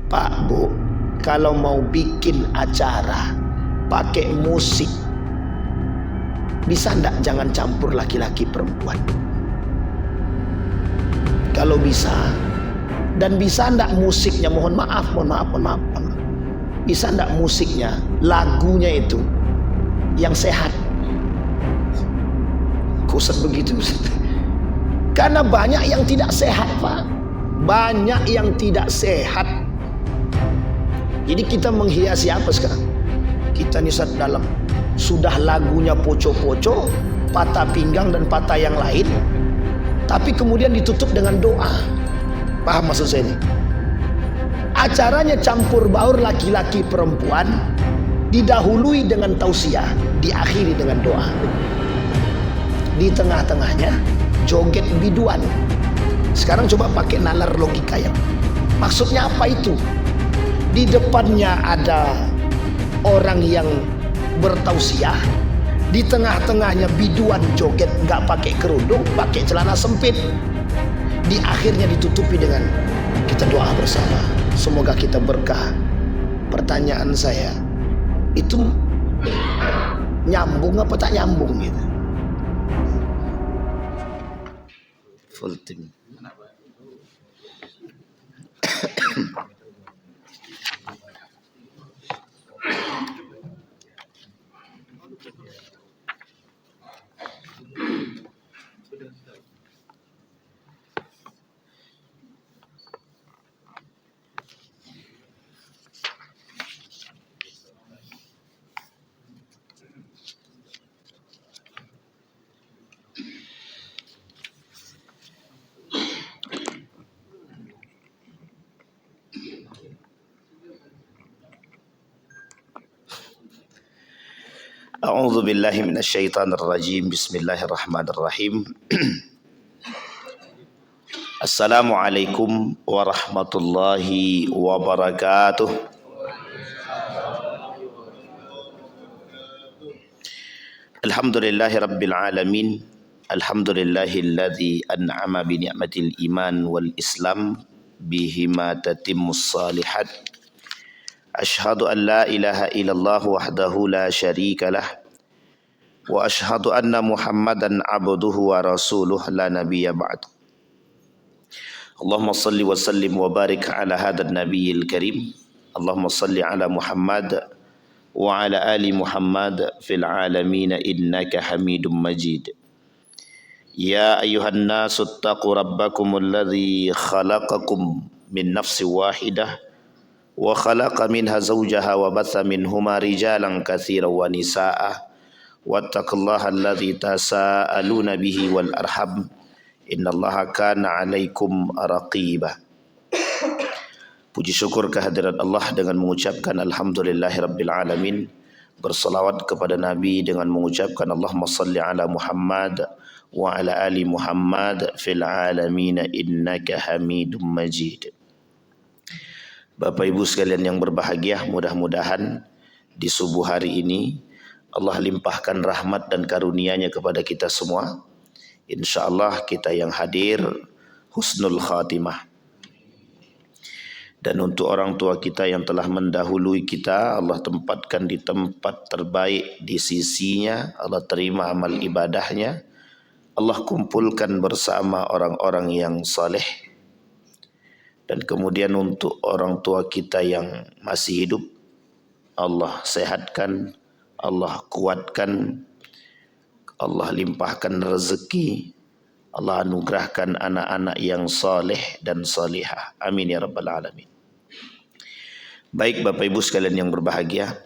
Pak Bu, kalau mau bikin acara pakai musik, bisa ndak jangan campur laki-laki perempuan? Kalau bisa, dan bisa ndak musiknya, mohon maaf, bisa ndak musiknya, lagunya itu yang sehat? Kusat begitu. Karena banyak yang tidak sehat, Pak. Banyak yang tidak sehat. Jadi kita menghiasi apa sekarang? Kita nih saat dalam sudah lagunya poco-poco, patah pinggang dan patah yang lain, tapi kemudian ditutup dengan doa. Paham maksud saya ini? Acaranya campur baur laki-laki perempuan, didahului dengan tausiah, diakhiri dengan doa. Di tengah-tengahnya joget biduan. Sekarang coba pakai nalar logika ya. Maksudnya apa itu? Di depannya ada orang yang bertausiah, di tengah-tengahnya biduan joget, nggak pakai kerudung, pakai celana sempit. Di akhirnya ditutupi dengan kita doa bersama, semoga kita berkah. Pertanyaan saya, itu nyambung apa tak nyambung gitu? Full team. A'udzu billahi minasyaitonir rajim. Bismillahirrahmanirrahim. Assalamualaikum warahmatullahi wabarakatuh. Alhamdulillahi rabbil alamin. Alhamdulillahilladzi an'ama bi ni'matil iman wal islam bihima tatimmus salihat. Ashhadu an la ilaha illallah wahdahu la syarika lah, wa ashhadu anna Muhammadan abduhu wa rasuluh la nabiyya ba'd. Allahumma salli wa sallim wa barik ala hadzal nabiyil karim. Allahumma salli ala Muhammad wa ala ali Muhammad fil alamin innaka Hamidum Majid. Ya ayyuhan nasu ittaqu rabbakumul ladzi khalaqakum min nafsin wahidah wa khalaqa minha zawjaha wa batha minhuma rijalan katsiran wa nisaa'a wattaqullaha alladzi tasaaluna bihi wal arham innallaha kana 'alaikum raqiba. Puji syukur kehadirat Allah dengan mengucapkan alhamdulillahirabbil alamin, bersalawat kepada Nabi dengan mengucapkan Allahumma salli ala Muhammad wa ala ali Muhammad fil alamin innaka Hamidum Majid. Bapak Ibu sekalian yang berbahagia, mudah-mudahan di subuh hari ini Allah limpahkan rahmat dan karunia-Nya kepada kita semua. Insyaallah kita yang hadir husnul khatimah. Dan untuk orang tua kita yang telah mendahului kita, Allah tempatkan di tempat terbaik di sisi-Nya, Allah terima amal ibadahnya, Allah kumpulkan bersama orang-orang yang saleh. Dan kemudian untuk orang tua kita yang masih hidup, Allah sehatkan, Allah kuatkan, Allah limpahkan rezeki, Allah anugerahkan anak-anak yang saleh dan salihah. Amin ya rabbal alamin. Baik Bapak Ibu sekalian yang berbahagia,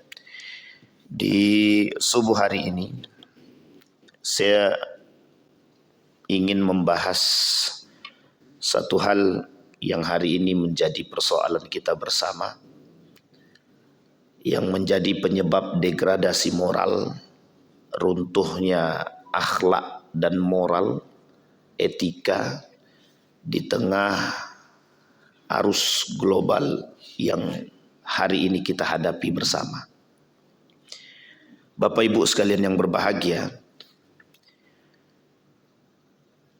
di subuh hari ini saya ingin membahas satu hal yang hari ini menjadi persoalan kita bersama, yang menjadi penyebab degradasi moral, runtuhnya akhlak dan moral, etika di tengah arus global yang hari ini kita hadapi bersama. Bapak Ibu sekalian yang berbahagia,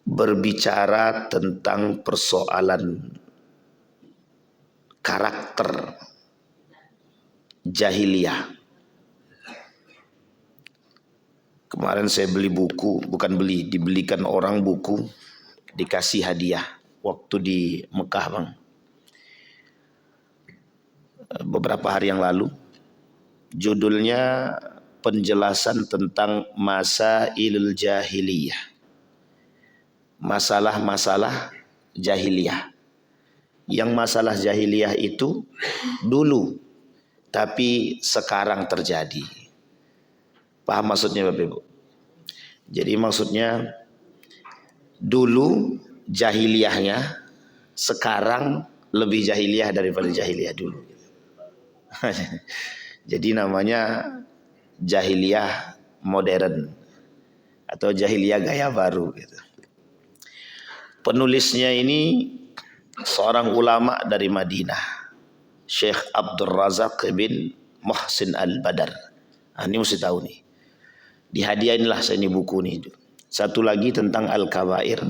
berbicara tentang persoalan karakter jahiliyah. Kemarin saya beli buku, bukan beli, dibelikan orang buku, dikasih hadiah waktu di Mekah, Bang. Beberapa hari yang lalu. Judulnya penjelasan tentang masailul jahiliyah. Masalah-masalah jahiliyah. Yang masalah jahiliyah itu dulu, tapi sekarang terjadi. Paham maksudnya Bapak Ibu? Jadi maksudnya dulu jahiliyahnya, sekarang lebih jahiliyah daripada jahiliyah dulu. Jadi namanya jahiliyah modern atau jahiliyah gaya baru gitu. Penulisnya ini seorang ulama dari Madinah, Syekh Abdul Razak bin Muhsin Al-Badar. Nah, ini mesti tahu nih. Dihadiahinlah saya ini buku nih. Satu lagi tentang Al-Kabair,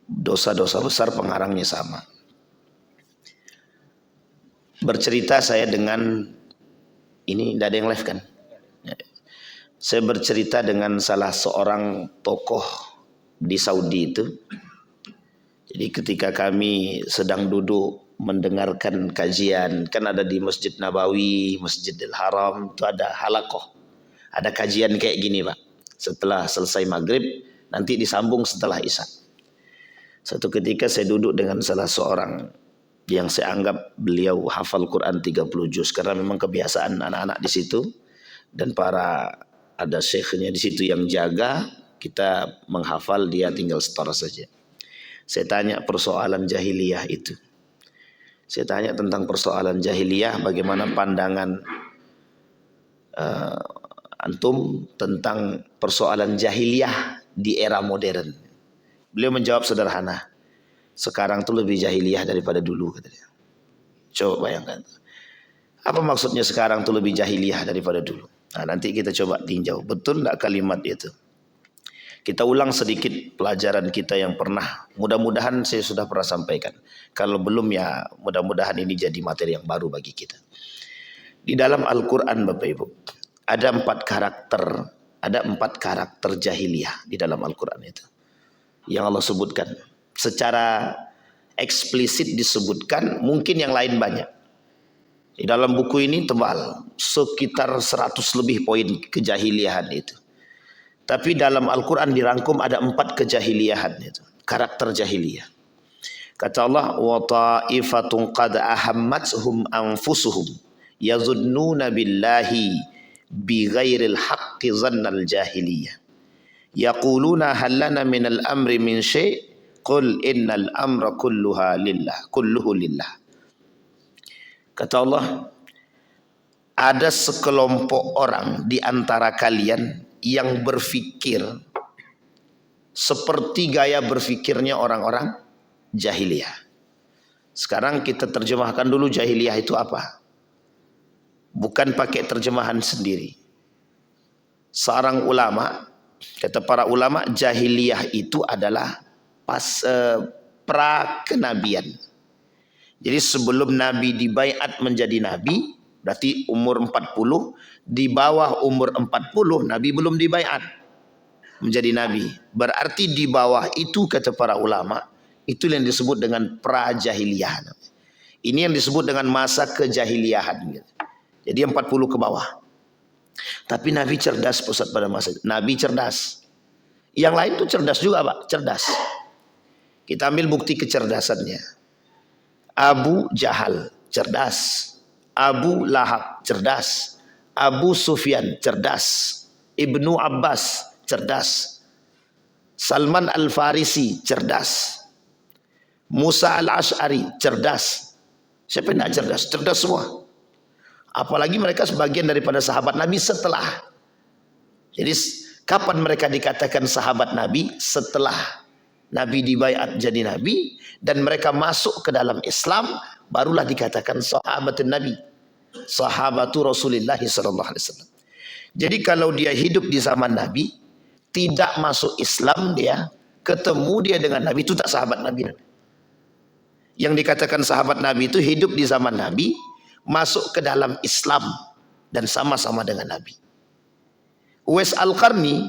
dosa-dosa besar, pengarangnya sama. Bercerita saya dengan ini, tidak ada yang live kan? Saya bercerita dengan salah seorang tokoh di Saudi itu. Jadi ketika kami sedang duduk mendengarkan kajian, kan ada di Masjid Nabawi, Masjidil Haram, itu ada halakoh. Ada kajian kayak gini Pak. Setelah selesai maghrib, nanti disambung setelah isya. Satu ketika saya duduk dengan salah seorang yang saya anggap beliau hafal Quran 30 juz. Karena memang kebiasaan anak-anak di situ. Dan ada syekhnya di situ yang jaga. Kita menghafal, dia tinggal setor saja. Saya tanya persoalan jahiliyah itu. Saya tanya tentang persoalan jahiliyah. Bagaimana pandangan antum tentang persoalan jahiliyah di era modern. Beliau menjawab sederhana, sekarang tuh lebih jahiliyah daripada dulu katanya. Coba bayangkan, apa maksudnya sekarang tuh lebih jahiliyah daripada dulu? Nah, nanti kita coba tinjau, betul enggak kalimat itu? Kita ulang sedikit pelajaran kita yang pernah, mudah-mudahan saya sudah pernah sampaikan. Kalau belum ya mudah-mudahan ini jadi materi yang baru bagi kita. Di dalam Al-Quran Bapak Ibu, ada 4 karakter jahiliyah di dalam Al-Quran itu. Yang Allah sebutkan. Secara eksplisit disebutkan, mungkin yang lain banyak. Di dalam buku ini tebal, sekitar 100 lebih poin kejahiliyahan itu. Tapi dalam Al-Quran dirangkum ada 4 kejahiliyahan itu. Karakter jahiliyah. Kata Allah, wa ta'ifatun qad ahammatuhum anfusuhum yazunnuna billahi bi ghairil haqqi dhannal jahiliyah yaquluna hal lana minal amri min syai' qul innal amra kulluhu lillah. Kata Allah, ada sekelompok orang di antara kalian yang berfikir seperti gaya berfikirnya orang-orang jahiliyah. Sekarang kita terjemahkan dulu jahiliyah itu apa? Bukan pakai terjemahan sendiri. Seorang ulama, kata para ulama, jahiliyah itu adalah pra-kenabian. Jadi sebelum Nabi dibaiat menjadi Nabi, berarti umur 40, di bawah umur 40, Nabi belum dibaiat menjadi Nabi. Berarti di bawah itu, kata para ulama, itu yang disebut dengan pra-jahiliyah. Ini yang disebut dengan masa kejahiliyahan. Jadi 40 ke bawah. Tapi Nabi cerdas pusat pada masa itu. Nabi cerdas. Yang lain tuh cerdas juga Pak. Cerdas. Kita ambil bukti kecerdasannya. Abu Jahal cerdas. Abu Lahab cerdas. Abu Sufyan cerdas. Ibnu Abbas cerdas. Salman Al-Farisi cerdas. Musa Al-Ash'ari cerdas. Siapa yang tidak cerdas? Cerdas semua. Apalagi mereka sebagian daripada sahabat Nabi setelah. Jadi kapan mereka dikatakan sahabat Nabi? Setelah Nabi dibaiat jadi Nabi dan mereka masuk ke dalam Islam, barulah dikatakan sahabatun Nabi, sahabatu Rasulullah sallallahu alaihi wasallam. Jadi kalau dia hidup di zaman Nabi, tidak masuk Islam, dia ketemu dia dengan Nabi, itu tak sahabat Nabi. yang dikatakan sahabat Nabi itu hidup di zaman Nabi, masuk ke dalam Islam dan sama-sama dengan Nabi. Uwais Al-Qarni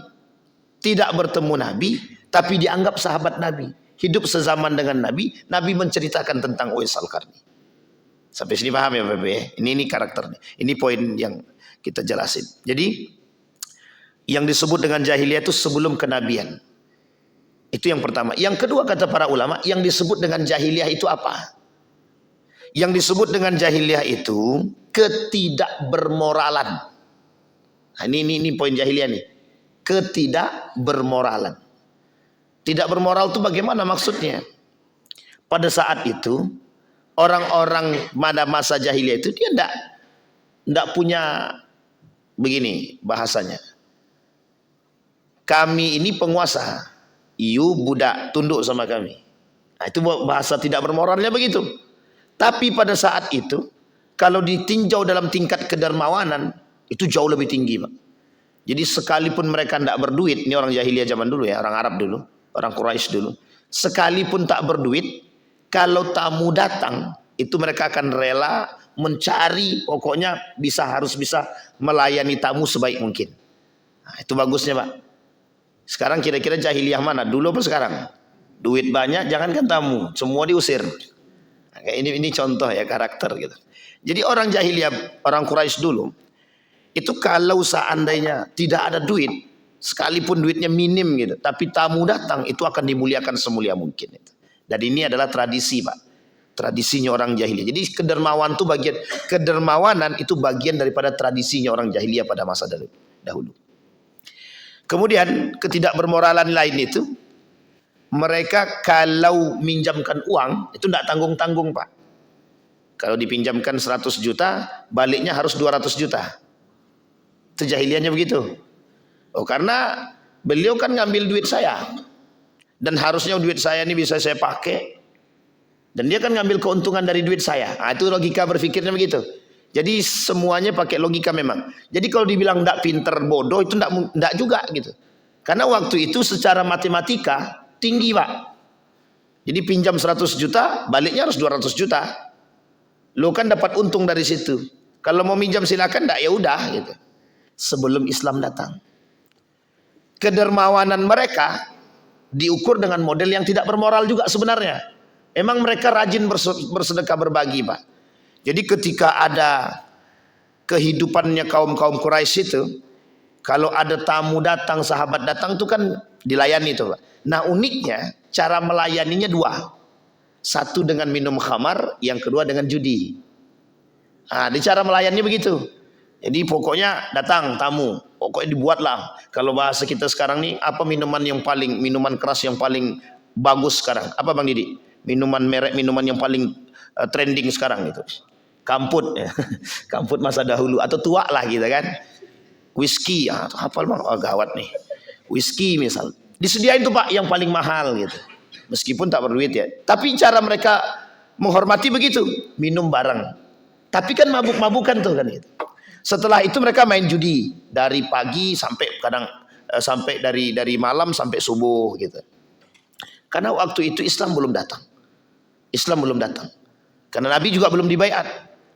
tidak bertemu Nabi, tapi dianggap sahabat Nabi, hidup sezaman dengan Nabi. Nabi menceritakan tentang Uwais Al-Qarni. Sampai sini paham ya Bapak ya? Ini karakternya. Ini poin yang kita jelasin. Jadi yang disebut dengan jahiliyah itu sebelum kenabian. Itu yang pertama. Yang kedua kata para ulama, yang disebut dengan jahiliyah itu apa? Yang disebut dengan jahiliyah itu ketidakbermoralan. Nah, ini poin jahiliyah nih. Ketidakbermoralan. Tidak bermoral itu bagaimana maksudnya? Pada saat itu orang-orang pada masa jahiliyah itu dia enggak punya, begini bahasanya. Kami ini penguasa, you budak, tunduk sama kami. Nah, itu bahasa tidak bermoralnya begitu. Tapi pada saat itu, kalau ditinjau dalam tingkat kedermawanan, itu jauh lebih tinggi, Pak. Jadi sekalipun mereka tidak berduit, ini orang jahiliyah zaman dulu ya, orang Arab dulu, orang Quraisy dulu. Sekalipun tak berduit, kalau tamu datang, itu mereka akan rela mencari, pokoknya harus bisa melayani tamu sebaik mungkin. Nah, itu bagusnya, Pak. Sekarang kira-kira jahiliyah mana? Dulu apa sekarang? Duit banyak, jangankan tamu, semua diusir. Nah, ini contoh ya karakter gitu. Jadi orang jahiliyah, orang Quraisy dulu, itu kalau seandainya tidak ada duit, sekalipun duitnya minim gitu, tapi tamu datang, itu akan dimuliakan semulia mungkin. Dan ini adalah tradisi, Pak. Tradisinya orang jahiliyah. Jadi kedermawanan itu bagian daripada tradisinya orang jahiliyah pada masa dahulu. Kemudian ketidakbermoralan lain itu, mereka kalau minjamkan uang itu tidak tanggung-tanggung, Pak. Kalau dipinjamkan 100 juta, baliknya harus 200 juta. Itu jahiliyahnya begitu. Oh, karena beliau kan ngambil duit saya, dan harusnya duit saya ini bisa saya pakai, dan dia kan ngambil keuntungan dari duit saya. Nah, itu logika berpikirnya begitu. Jadi semuanya pakai logika memang. Jadi kalau dibilang tidak pinter, bodoh, itu tidak juga gitu. Karena waktu itu secara matematika tinggi, Pak. Jadi pinjam 100 juta, baliknya harus 200 juta. Lo kan dapat untung dari situ. Kalau mau minjam silakan, tidak ya udah gitu. Sebelum Islam datang, kedermawanan mereka diukur dengan model yang tidak bermoral juga sebenarnya. Emang mereka rajin bersedekah berbagi, Pak. Jadi ketika ada kehidupannya kaum-kaum Quraisy itu, kalau ada tamu datang, sahabat datang itu kan dilayani itu, Pak. Nah uniknya cara melayaninya dua. Satu dengan minum khamar, yang kedua dengan judi. Nah, di cara melayaninya begitu. Jadi pokoknya datang tamu, pokoknya dibuatlah. Kalau bahasa kita sekarang nih, apa minuman keras yang paling bagus sekarang? Apa Bang Didi? Minuman yang paling trending sekarang itu. Kamput ya. Kamput masa dahulu atau tua lah gitu kan. Whisky ya, hafal Bang, oh gawat nih. Whisky misal. Disediain tuh Pak yang paling mahal gitu. Meskipun tak berduit ya. Tapi cara mereka menghormati begitu, minum bareng. Tapi kan mabuk-mabukan tuh kan gitu. Setelah itu mereka main judi dari pagi sampai sampai dari malam sampai subuh gitu. Karena waktu itu Islam belum datang. Karena Nabi juga belum dibaiat.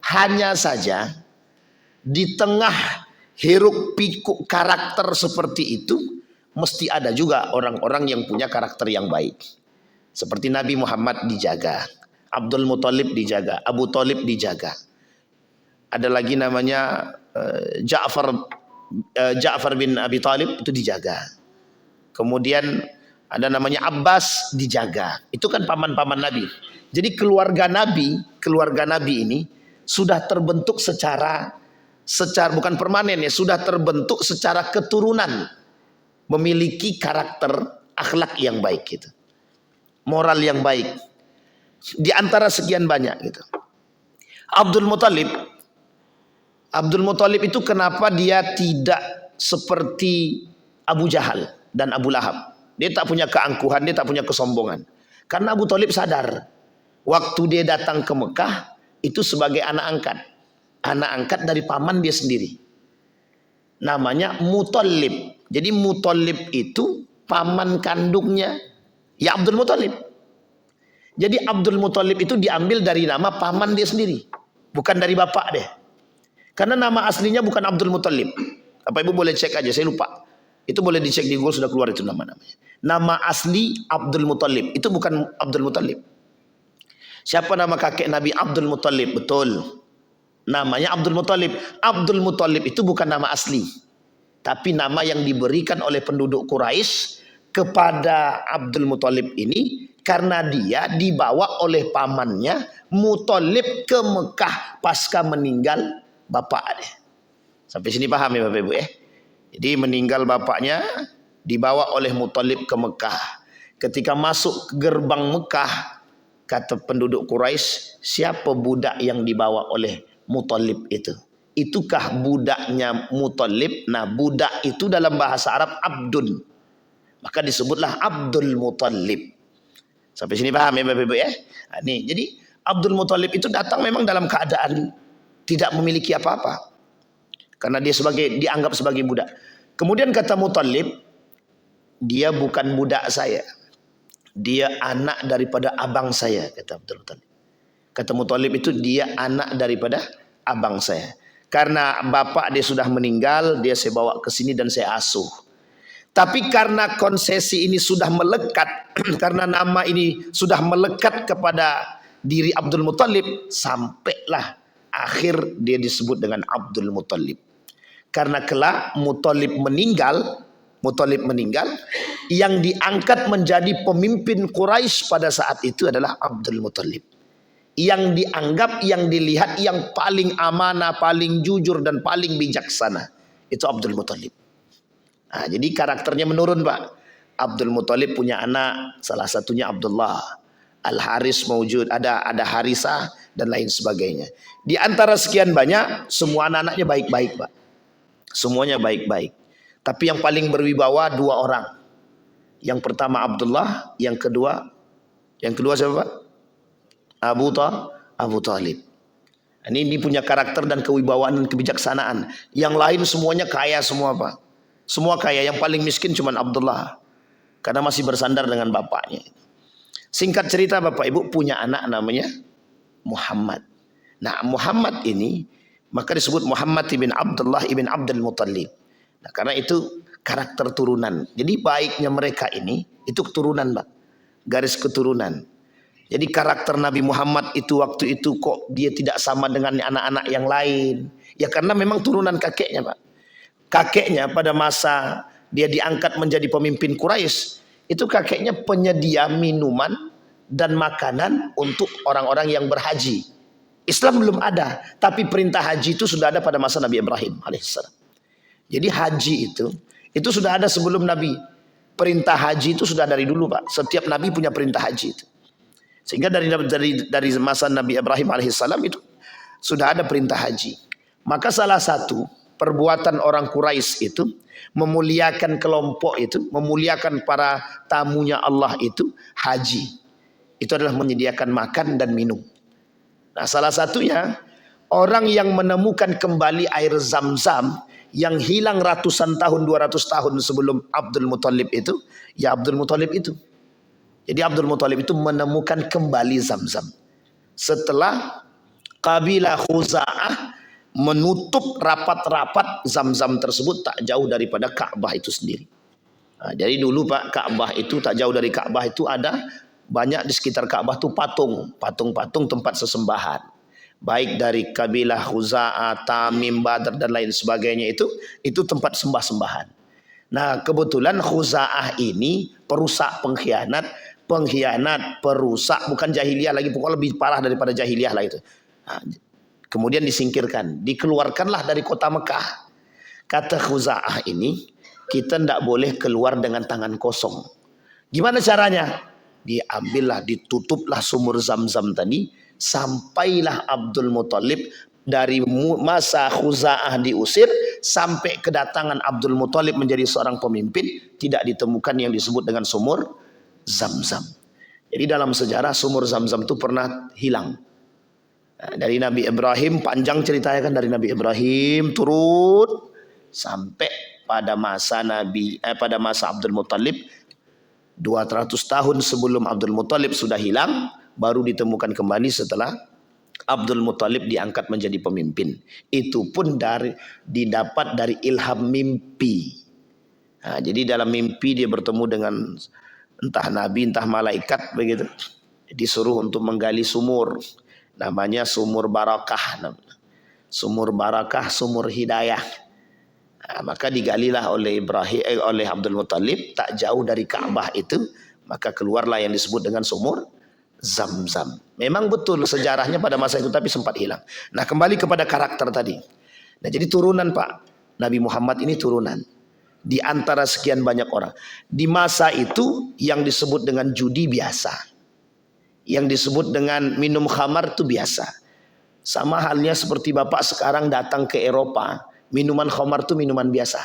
Hanya saja di tengah hiruk pikuk karakter seperti itu, mesti ada juga orang-orang yang punya karakter yang baik. Seperti Nabi Muhammad dijaga, Abdul Muthalib dijaga, Abu Thalib dijaga. Ada lagi namanya Ja'far bin Abi Thalib itu dijaga. Kemudian ada namanya Abbas dijaga. Itu kan paman-paman Nabi. Jadi keluarga Nabi ini sudah terbentuk secara bukan permanen ya, sudah terbentuk secara keturunan, memiliki karakter akhlak yang baik gitu. Moral yang baik. Di antara sekian banyak gitu. Abdul Muthalib itu kenapa dia tidak seperti Abu Jahal dan Abu Lahab? Dia tak punya keangkuhan, dia tak punya kesombongan. Karena Abu Thalib sadar, waktu dia datang ke Mekah, itu sebagai anak angkat. Anak angkat dari paman dia sendiri. Namanya Muthalib. Jadi Muthalib itu paman kandungnya ya Abdul Muthalib. Jadi Abdul Muthalib itu diambil dari nama paman dia sendiri, bukan dari bapak deh. Karena nama aslinya bukan Abdul Muthalib. Bapak Ibu boleh cek aja, saya lupa. Itu boleh dicek di Google, sudah keluar itu nama-namanya. Nama asli Abdul Muthalib, itu bukan Abdul Muthalib. Siapa nama kakek Nabi? Abdul Muthalib, betul. Namanya Abdul Muthalib. Abdul Muthalib itu bukan nama asli, tapi nama yang diberikan oleh penduduk Quraisy kepada Abdul Muthalib ini karena dia dibawa oleh pamannya Muthalib ke Mekah pasca meninggal bapak dia. Sampai sini paham ya Bapak Ibu ya? Jadi meninggal bapaknya dibawa oleh Muthalib ke Mekah. Ketika masuk ke gerbang Mekah, kata penduduk Quraisy, siapa budak yang dibawa oleh Muthalib itu? Itukah budaknya Muthalib? Nah, budak itu dalam bahasa Arab abdun. Maka disebutlah Abdul Muthalib. Sampai sini paham ya Bapak Ibu ya? Nah, nih, jadi Abdul Muthalib itu datang memang dalam keadaan tidak memiliki apa-apa. Karena dia dianggap sebagai budak. Kemudian kata Muthalib, dia bukan budak saya. Dia anak daripada abang saya, kata Abdul Muthalib. Kata Muthalib itu dia anak daripada abang saya. Karena bapak dia sudah meninggal, dia saya bawa ke sini dan saya asuh. Tapi karena konsesi ini sudah melekat, karena nama ini sudah melekat kepada diri Abdul Muthalib, sampailah akhir dia disebut dengan Abdul Muthalib. Karena kelak Muthalib meninggal, yang diangkat menjadi pemimpin Quraisy pada saat itu adalah Abdul Muthalib. Yang dianggap, yang dilihat yang paling amanah, paling jujur dan paling bijaksana itu Abdul Muthalib. Nah, jadi karakternya menurun Pak. Abdul Muthalib punya anak, salah satunya Abdullah, Al-Haris maujud, ada Harisah dan lain sebagainya. Di antara sekian banyak, semua anak-anaknya baik-baik Pak. Semuanya baik-baik. Tapi yang paling berwibawa dua orang. Yang pertama Abdullah, yang kedua siapa Pak? Abu Talib. Ini punya karakter dan kewibawaan dan kebijaksanaan. Yang lain semuanya kaya semua Pak. Semua kaya, yang paling miskin cuma Abdullah. Karena masih bersandar dengan bapaknya. Singkat cerita Bapak Ibu punya anak namanya Muhammad. Nah Muhammad ini maka disebut Muhammad ibn Abdullah ibn Abdul Muthalib. Nah, karena itu karakter turunan. Jadi baiknya mereka ini itu keturunan Pak. Garis keturunan. Jadi karakter Nabi Muhammad itu waktu itu kok dia tidak sama dengan anak-anak yang lain. Ya karena memang turunan kakeknya Pak. Kakeknya pada masa dia diangkat menjadi pemimpin Quraisy, itu kakeknya penyedia minuman dan makanan untuk orang-orang yang berhaji. Islam belum ada, tapi perintah haji itu sudah ada pada masa Nabi Ibrahim alaihissalam. Jadi haji itu sudah ada sebelum Nabi. Perintah haji itu sudah dari dulu Pak. Setiap Nabi punya perintah haji itu. Sehingga dari masa Nabi Ibrahim alaihissalam itu sudah ada perintah haji. Maka salah satu perbuatan orang Quraisy itu memuliakan kelompok itu, memuliakan para tamunya Allah itu haji. Itu adalah menyediakan makan dan minum. Nah, salah satunya orang yang menemukan kembali air Zam-Zam yang hilang ratusan tahun, 200 tahun sebelum Abdul Muthalib itu, ya Abdul Muthalib itu. Jadi Abdul Muthalib itu menemukan kembali Zam-Zam. Setelah kabilah Khuza'ah menutup rapat-rapat Zam-Zam tersebut tak jauh daripada Ka'bah itu sendiri. Nah, jadi dulu Pak, Ka'bah itu tak jauh dari Ka'bah itu ada banyak di sekitar Ka'bah itu patung-patung tempat sesembahan. Baik dari kabilah Khuza'ah, Tamim, Badr dan lain sebagainya itu tempat sembah-sembahan. Nah, kebetulan Khuza'ah ini perusak, pengkhianat, perusak, bukan jahiliyah lagi, pokoknya lebih parah daripada jahiliyah lah itu. Nah, kemudian disingkirkan, dikeluarkanlah dari kota Mekah. Kata Khuza'ah ini, kita tidak boleh keluar dengan tangan kosong. Gimana caranya? Diambillah, ditutuplah sumur Zam-Zam tadi, sampailah Abdul Muthalib dari masa Khuza'ah diusir sampai kedatangan Abdul Muthalib menjadi seorang pemimpin, tidak ditemukan yang disebut dengan sumur Zam-Zam. Jadi dalam sejarah sumur Zam-Zam itu pernah hilang. Nah, dari Nabi Ibrahim, panjang ceritanya kan, dari Nabi Ibrahim turun sampai pada masa Abdul Muthalib. 200 tahun sebelum Abdul Muthalib sudah hilang, baru ditemukan kembali setelah Abdul Muthalib diangkat menjadi pemimpin. Itu pun didapat dari ilham mimpi. Nah, jadi dalam mimpi dia bertemu dengan entah nabi, entah malaikat begitu. Disuruh untuk menggali sumur. Namanya sumur barakah. Sumur barakah, sumur hidayah. Nah, maka digalilah oleh oleh Abdul Muthalib tak jauh dari Ka'bah itu, maka keluarlah yang disebut dengan sumur Zam-Zam. Memang betul sejarahnya pada masa itu tapi sempat hilang. Nah, kembali kepada karakter tadi. Nah, jadi turunan Pak Nabi Muhammad ini turunan di antara sekian banyak orang. Di masa itu yang disebut dengan judi biasa. Yang disebut dengan minum khamar itu biasa. Sama halnya seperti Bapak sekarang datang ke Eropa, minuman khamar itu minuman biasa.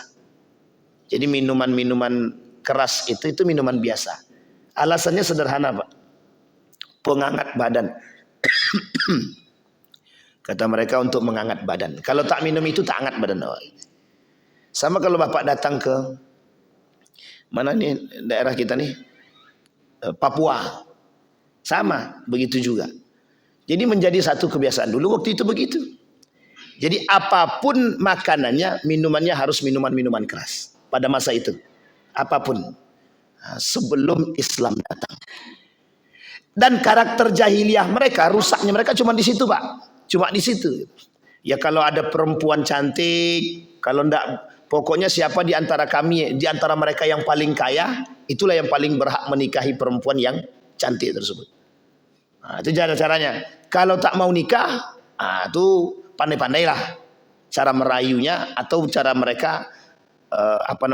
Jadi minuman-minuman keras itu minuman biasa. Alasannya sederhana Pak, penghangat badan. Kata mereka untuk menghangat badan. Kalau tak minum itu tak hangat badan. Sama kalau Bapak datang ke mana nih daerah kita nih, Papua, sama begitu juga. Jadi menjadi satu kebiasaan dulu waktu itu begitu. Jadi apapun makanannya, minumannya harus minuman-minuman keras pada masa itu. Apapun. Nah, sebelum Islam datang. Dan karakter jahiliyah mereka, rusaknya mereka cuma di situ Pak. Cuma di situ. Ya kalau ada perempuan cantik, kalau enggak, pokoknya siapa di antara kami, di antara mereka yang paling kaya, itulah yang paling berhak menikahi perempuan yang cantik tersebut. Nah, itu caranya. Kalau tak mau nikah, itu pandai-pandailah cara merayunya atau cara mereka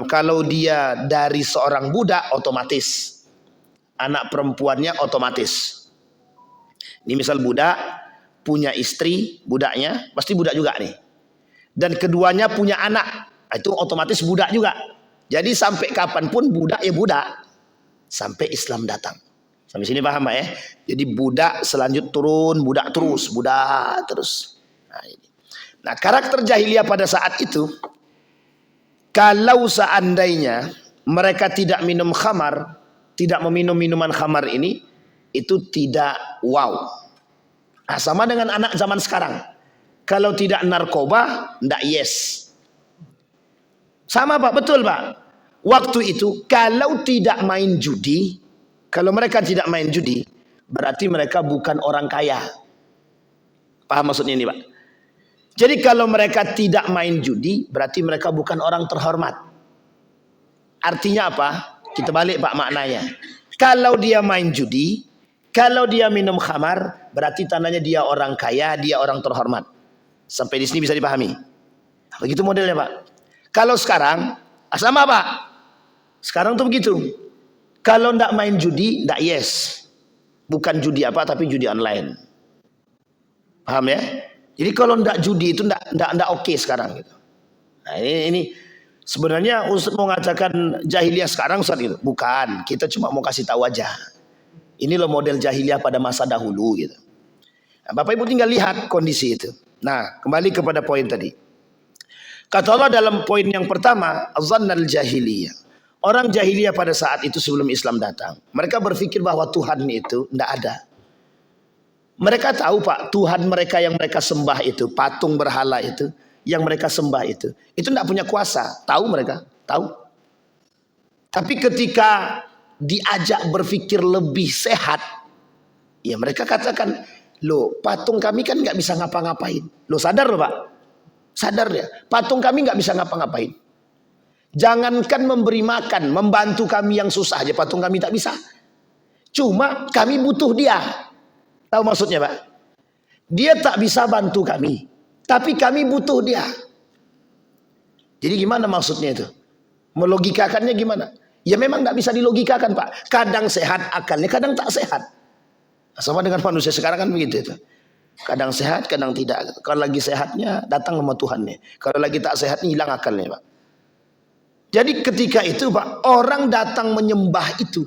kalau dia dari seorang budak otomatis anak perempuannya otomatis. Ini misal budak punya istri, budaknya pasti budak juga nih. Dan keduanya punya anak, itu otomatis budak juga. Jadi sampai kapanpun budak ya budak sampai Islam datang. Sampai sini paham Pak ya? Jadi budak selanjut turun, budak terus, budak terus. Nah, karakter jahiliyah pada saat itu, kalau seandainya mereka tidak minum khamar, tidak meminum minuman khamar ini, itu tidak wow. Nah, sama dengan anak zaman sekarang. Kalau tidak narkoba, tidak yes. Sama Pak, betul Pak. Waktu itu kalau tidak main judi, kalau mereka tidak main judi, berarti mereka bukan orang kaya. Paham maksudnya ini Pak? Jadi kalau mereka tidak main judi, berarti mereka bukan orang terhormat. Artinya apa? Kita balik Pak maknanya. Kalau dia main judi, kalau dia minum khamar, berarti tandanya dia orang kaya, dia orang terhormat. Sampai di sini bisa dipahami. Begitu modelnya Pak. Kalau sekarang, sama Pak. Sekarang tuh begitu. Kalau ndak main judi, ndak yes. Bukan judi apa, tapi judi online. Paham ya? Jadi kalau ndak judi itu ndak oke sekarang gitu. Nah, ini sebenarnya Ustaz mau mengatakan jahiliyah sekarang Ustaz gitu. Bukan, kita cuma mau kasih tahu aja. Ini loh model jahiliyah pada masa dahulu gitu. Nah, Bapak Ibu tinggal lihat kondisi itu. Nah, kembali kepada poin tadi. Kata Allah dalam poin yang pertama, azannal jahiliyah. Orang jahiliyah pada saat itu sebelum Islam datang, mereka berpikir bahwa Tuhan itu tidak ada. Mereka tahu Pak, Tuhan mereka yang mereka sembah itu, patung berhala itu, yang mereka sembah itu tidak punya kuasa. Tahu mereka, tahu. Tapi ketika diajak berpikir lebih sehat, ya mereka katakan, loh patung kami kan nggak bisa ngapa-ngapain. Loh sadar loh Pak, sadar ya, patung kami nggak bisa ngapa-ngapain. Jangankan memberi makan, membantu kami yang susah aja patung kami tak bisa. Cuma kami butuh dia. Tahu maksudnya Pak? Dia tak bisa bantu kami, tapi kami butuh dia. Jadi gimana maksudnya itu? Melogikakannya gimana? Ya memang tak bisa dilogikakan Pak. Kadang sehat akalnya, kadang tak sehat. Sama dengan manusia sekarang kan begitu itu. Kadang sehat, kadang tidak. Kalau lagi sehatnya datang sama Tuhannya. Kalau lagi tak sehatnya hilang akalnya Pak. Jadi ketika itu Pak, orang datang menyembah itu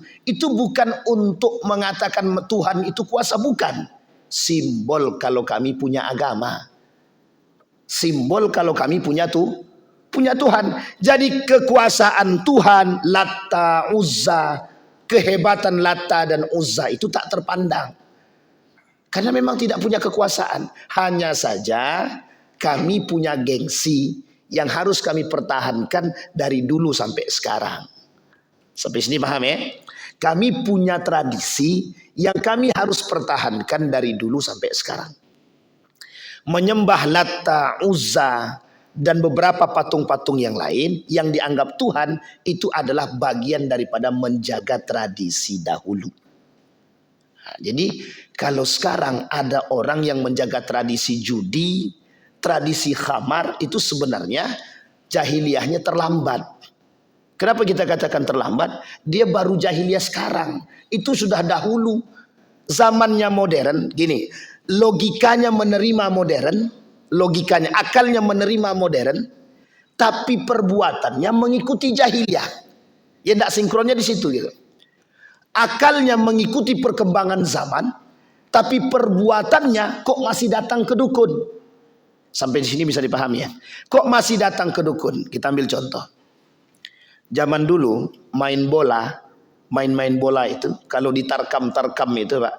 bukan untuk mengatakan Tuhan itu kuasa, bukan. Simbol kalau kami punya agama. Simbol kalau kami punya Tuhan. Jadi kekuasaan Tuhan, Latta, Uzza, kehebatan Latta dan Uzza itu tak terpandang. Karena memang tidak punya kekuasaan. Hanya saja kami punya gengsi yang harus kami pertahankan dari dulu sampai sekarang. Sampai sini paham ya? Kami punya tradisi yang kami harus pertahankan dari dulu sampai sekarang. Menyembah Latta, Uzza, dan beberapa patung-patung yang lain yang dianggap Tuhan, itu adalah bagian daripada menjaga tradisi dahulu. Nah, jadi kalau sekarang ada orang yang menjaga tradisi judi, tradisi khamar, itu sebenarnya jahiliyahnya terlambat. Kenapa kita katakan terlambat? Dia baru jahiliyah sekarang. Itu sudah dahulu. Zamannya modern, gini, logikanya menerima modern, logikanya, akalnya menerima modern, tapi perbuatannya mengikuti jahiliyah. Ya tidak sinkronnya di situ gitu. Akalnya mengikuti perkembangan zaman, tapi perbuatannya kok masih datang ke dukun. Sampai di sini bisa dipahami ya. Kok masih datang ke dukun? Kita ambil contoh. Zaman dulu main bola, main-main bola itu, kalau ditarkam-tarkam itu Pak,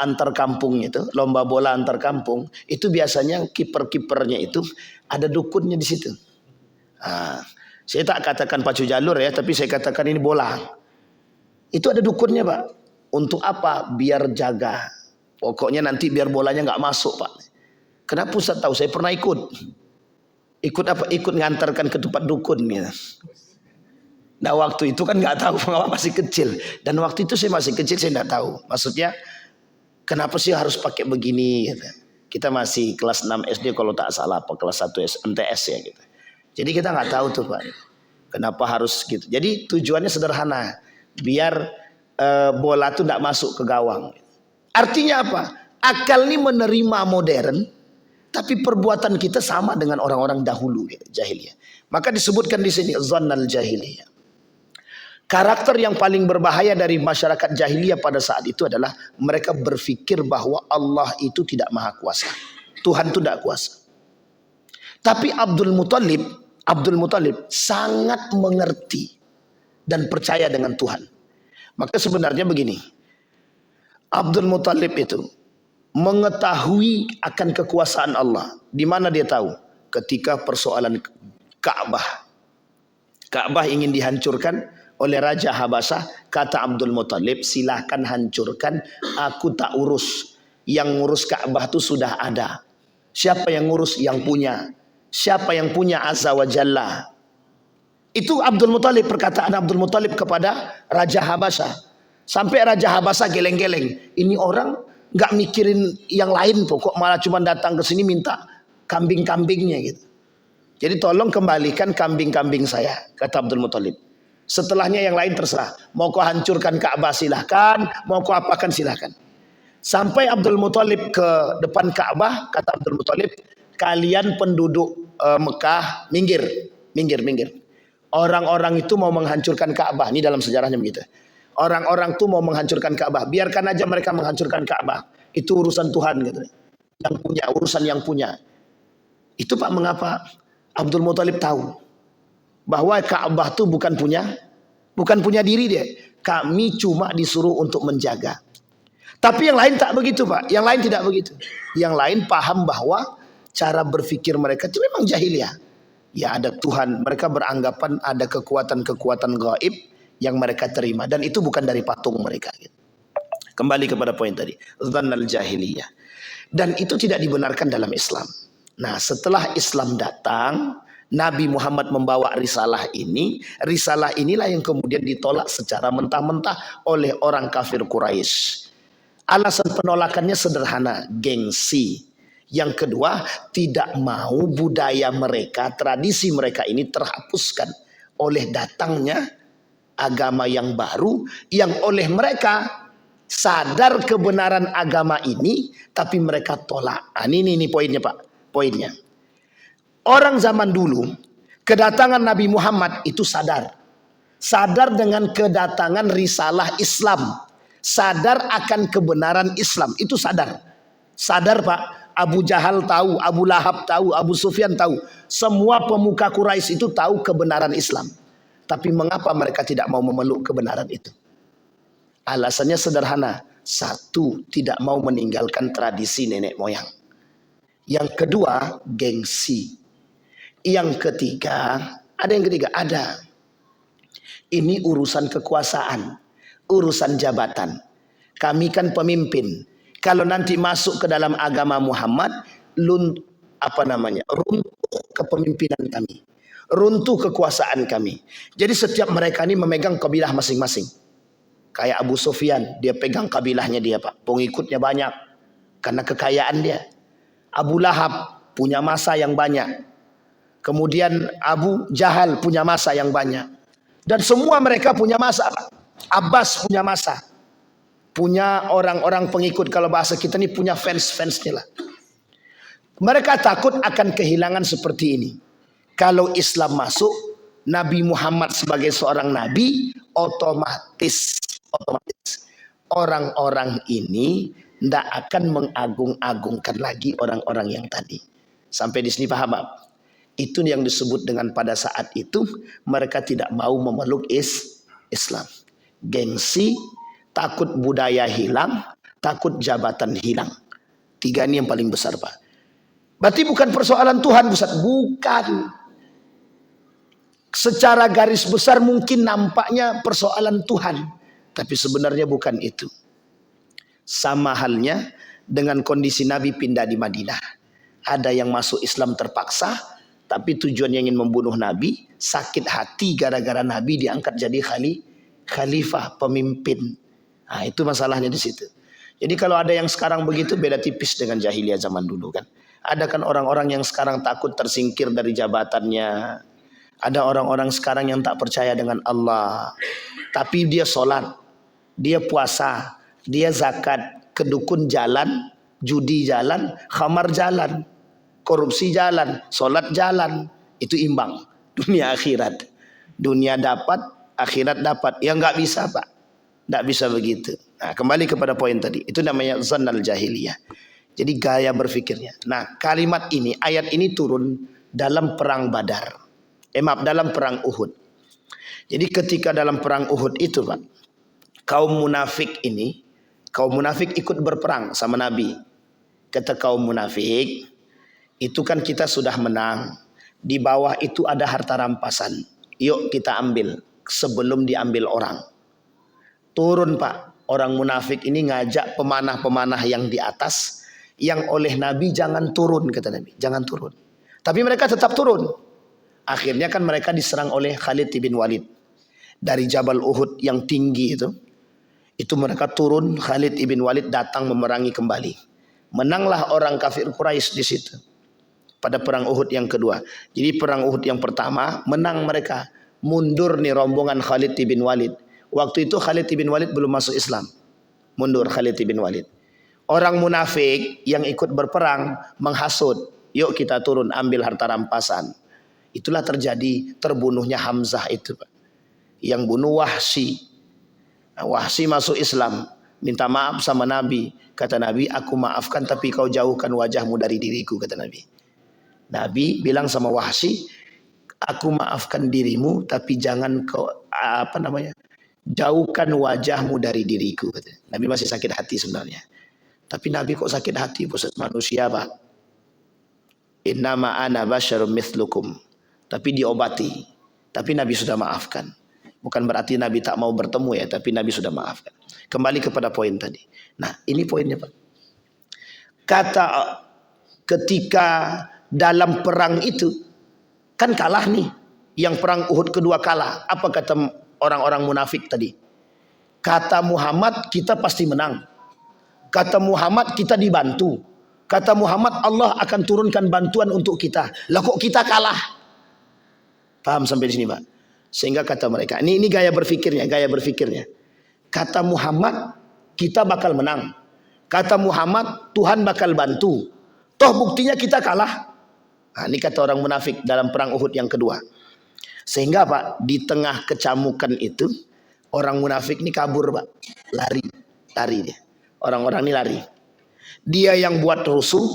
antar kampung itu, lomba bola antar kampung, itu biasanya kiper-kipernya itu ada dukunnya di situ. Saya tak katakan pacu jalur ya, tapi saya katakan ini bola. Itu ada dukunnya Pak. Untuk apa? Biar jaga. Pokoknya nanti biar bolanya nggak masuk Pak. Kenapa Ustaz tahu? Saya pernah ikut. Ikut apa? Ikut ngantarkan ke tempat dukun ya. Nah waktu itu kan nggak tahu, masih kecil. Dan waktu itu saya masih kecil, saya nggak tahu. Maksudnya kenapa sih harus pakai begini? Gitu. Kita masih kelas 6 SD kalau tak salah, apa kelas 1 MTS ya gitu. Jadi kita nggak tahu tuh Pak. Kenapa harus gitu? Jadi tujuannya sederhana, biar bola tuh nggak masuk ke gawang. Artinya apa? Akal ini menerima modern, tapi perbuatan kita sama dengan orang-orang dahulu gitu, jahiliyah. Maka disebutkan di sini zannal jahiliyah. Karakter yang paling berbahaya dari masyarakat jahiliyah pada saat itu adalah mereka berpikir bahwa Allah itu tidak maha kuasa. Tuhan itu tidak kuasa. Tapi Abdul Muthalib sangat mengerti dan percaya dengan Tuhan. Maka sebenarnya begini, Abdul Muthalib itu mengetahui akan kekuasaan Allah. Di mana dia tahu? Ketika persoalan Ka'bah. Ka'bah ingin dihancurkan oleh Raja Habasyah, kata Abdul Muthalib, silahkan hancurkan, aku tak urus. Yang ngurus Ka'bah itu sudah ada. Siapa yang ngurus? Yang punya. Siapa yang punya? Azza wa Jalla. Itu Abdul Muthalib, perkataan Abdul Muthalib kepada Raja Habasyah. Sampai Raja Habasyah geleng-geleng. Ini orang nggak mikirin yang lain kok malah cuma datang ke sini minta kambing-kambingnya gitu. Jadi tolong kembalikan kambing-kambing saya, kata Abdul Muthalib. Setelahnya yang lain terserah. Mau kau hancurkan Ka'bah silahkan, mau kau apakan silahkan. Sampai Abdul Muthalib ke depan Ka'bah, kata Abdul Muthalib, kalian penduduk Mekah minggir. Orang-orang itu mau menghancurkan Ka'bah. Ini dalam sejarahnya begitu. Orang-orang itu mau menghancurkan Ka'bah. Biarkan aja mereka menghancurkan Ka'bah. Itu urusan Tuhan gitu. Yang punya, urusan yang punya. Itu Pak mengapa Abdul Muthalib tahu bahwa Ka'bah itu bukan punya diri dia. Kami cuma disuruh untuk menjaga. Tapi yang lain tak begitu Pak. Yang lain tidak begitu. Yang lain paham bahwa cara berpikir mereka itu memang jahiliyah. Ya ada Tuhan. Mereka beranggapan ada kekuatan-kekuatan gaib yang mereka terima. Dan itu bukan dari patung mereka. Kembali kepada poin tadi. Dzannal jahiliyah. Dan itu tidak dibenarkan dalam Islam. Nah setelah Islam datang, Nabi Muhammad membawa risalah ini. Risalah inilah yang kemudian ditolak secara mentah-mentah oleh orang kafir Quraisy. Alasan penolakannya sederhana, gengsi. Yang kedua, tidak mau budaya mereka, tradisi mereka ini terhapuskan oleh datangnya agama yang baru, yang oleh mereka sadar kebenaran agama ini, tapi mereka tolak. Nah, ini poinnya Pak, poinnya. Orang zaman dulu, kedatangan Nabi Muhammad itu sadar. Sadar dengan kedatangan risalah Islam. Sadar akan kebenaran Islam. Itu sadar. Sadar Pak. Abu Jahal tahu, Abu Lahab tahu, Abu Sufyan tahu. Semua pemuka Quraisy itu tahu kebenaran Islam. Tapi mengapa mereka tidak mau memeluk kebenaran itu? Alasannya sederhana. Satu, tidak mau meninggalkan tradisi nenek moyang. Yang kedua, gengsi. Yang ketiga, ada. Ini urusan kekuasaan, urusan jabatan. Kami kan pemimpin. Kalau nanti masuk ke dalam agama Muhammad, runtuh kepemimpinan kami, runtuh kekuasaan kami. Jadi setiap mereka ini memegang kabilah masing-masing. Kayak Abu Sufyan, dia pegang kabilahnya dia, Pak. Pengikutnya banyak karena kekayaan dia. Abu Lahab punya masa yang banyak. Kemudian Abu Jahal punya masa yang banyak. Dan semua mereka punya masa, Pak. Abbas punya masa. Punya orang-orang pengikut, kalau bahasa kita ini punya fans-fansnya lah. Mereka takut akan kehilangan seperti ini. Kalau Islam masuk, Nabi Muhammad sebagai seorang nabi, otomatis orang-orang ini tidak akan mengagung-agungkan lagi orang-orang yang tadi. Sampai di sini paham, Pak? Itu yang disebut dengan pada saat itu mereka tidak mau memeluk Islam. Gengsi, takut budaya hilang, takut jabatan hilang. Tiga ini yang paling besar, Pak. Berarti bukan persoalan Tuhan, Ustaz. Bukan. Secara garis besar mungkin nampaknya persoalan Tuhan. Tapi sebenarnya bukan itu. Sama halnya dengan kondisi Nabi pindah di Madinah. Ada yang masuk Islam terpaksa, tapi tujuannya ingin membunuh Nabi. Sakit hati gara-gara Nabi diangkat jadi khalifah, pemimpin. Nah, itu masalahnya di situ. Jadi kalau ada yang sekarang begitu, beda tipis dengan jahiliyah zaman dulu kan. Ada kan orang-orang yang sekarang takut tersingkir dari jabatannya. Ada orang-orang sekarang yang tak percaya dengan Allah. Tapi dia sholat, dia puasa, dia zakat, kedukun jalan, judi jalan, khamar jalan, korupsi jalan, sholat jalan. Itu imbang. Dunia akhirat. Dunia dapat, akhirat dapat. Ya nggak bisa, Pak. Nggak bisa begitu. Nah, kembali kepada poin tadi. Itu namanya zannal jahiliyah. Jadi gaya berfikirnya. Nah, kalimat ini, ayat ini turun dalam perang Badar. Dalam perang Uhud. Jadi ketika dalam perang Uhud itu, Pak, kaum munafik ikut berperang sama Nabi. Kata kaum munafik, itu kan kita sudah menang. Di bawah itu ada harta rampasan. Yuk kita ambil sebelum diambil orang. Turun, Pak. Orang munafik ini ngajak pemanah-pemanah yang di atas, yang oleh Nabi jangan turun, kata Nabi, jangan turun. Tapi mereka tetap turun. Akhirnya kan mereka diserang oleh Khalid bin Walid. Dari Jabal Uhud yang tinggi itu mereka turun, Khalid bin Walid datang memerangi kembali. Menanglah orang kafir Quraisy di situ. Pada perang Uhud yang kedua. Jadi perang Uhud yang pertama menang mereka. Mundur nih rombongan Khalid bin Walid. Waktu itu Khalid bin Walid belum masuk Islam. Mundur Khalid bin Walid. Orang munafik yang ikut berperang menghasut. Yuk kita turun ambil harta rampasan. Itulah terjadi terbunuhnya Hamzah itu, Pak. Yang bunuh Wahsy. Nah, Wahsy masuk Islam. Minta maaf sama Nabi. Kata Nabi, aku maafkan tapi kau jauhkan wajahmu dari diriku, kata Nabi. Nabi bilang sama Wahsy, aku maafkan dirimu tapi jangan kau jauhkan wajahmu dari diriku, kata. Nabi masih sakit hati sebenarnya. Tapi Nabi kok sakit hati, Ustaz? Manusia, Pak. Innama ana basyarum mithlukum. Tapi diobati. Tapi Nabi sudah maafkan. Bukan berarti Nabi tak mau bertemu ya, tapi Nabi sudah maafkan. Kembali kepada poin tadi. Nah, ini poinnya, Pak. Kata ketika dalam perang itu kan kalah nih. Yang perang Uhud kedua kalah. Apa kata orang-orang munafik tadi? Kata Muhammad kita pasti menang. Kata Muhammad kita dibantu. Kata Muhammad Allah akan turunkan bantuan untuk kita. Lah kok kita kalah? Paham sampai di sini, Pak? Sehingga kata mereka, ini gaya berfikirnya. Kata Muhammad kita bakal menang. Kata Muhammad Tuhan bakal bantu. Toh buktinya kita kalah. Nah, ini kata orang munafik dalam perang Uhud yang kedua. Sehingga, Pak, di tengah kecamukan itu orang munafik ini kabur, Pak. Lari dia. Orang-orang ini lari. Dia yang buat rusuh,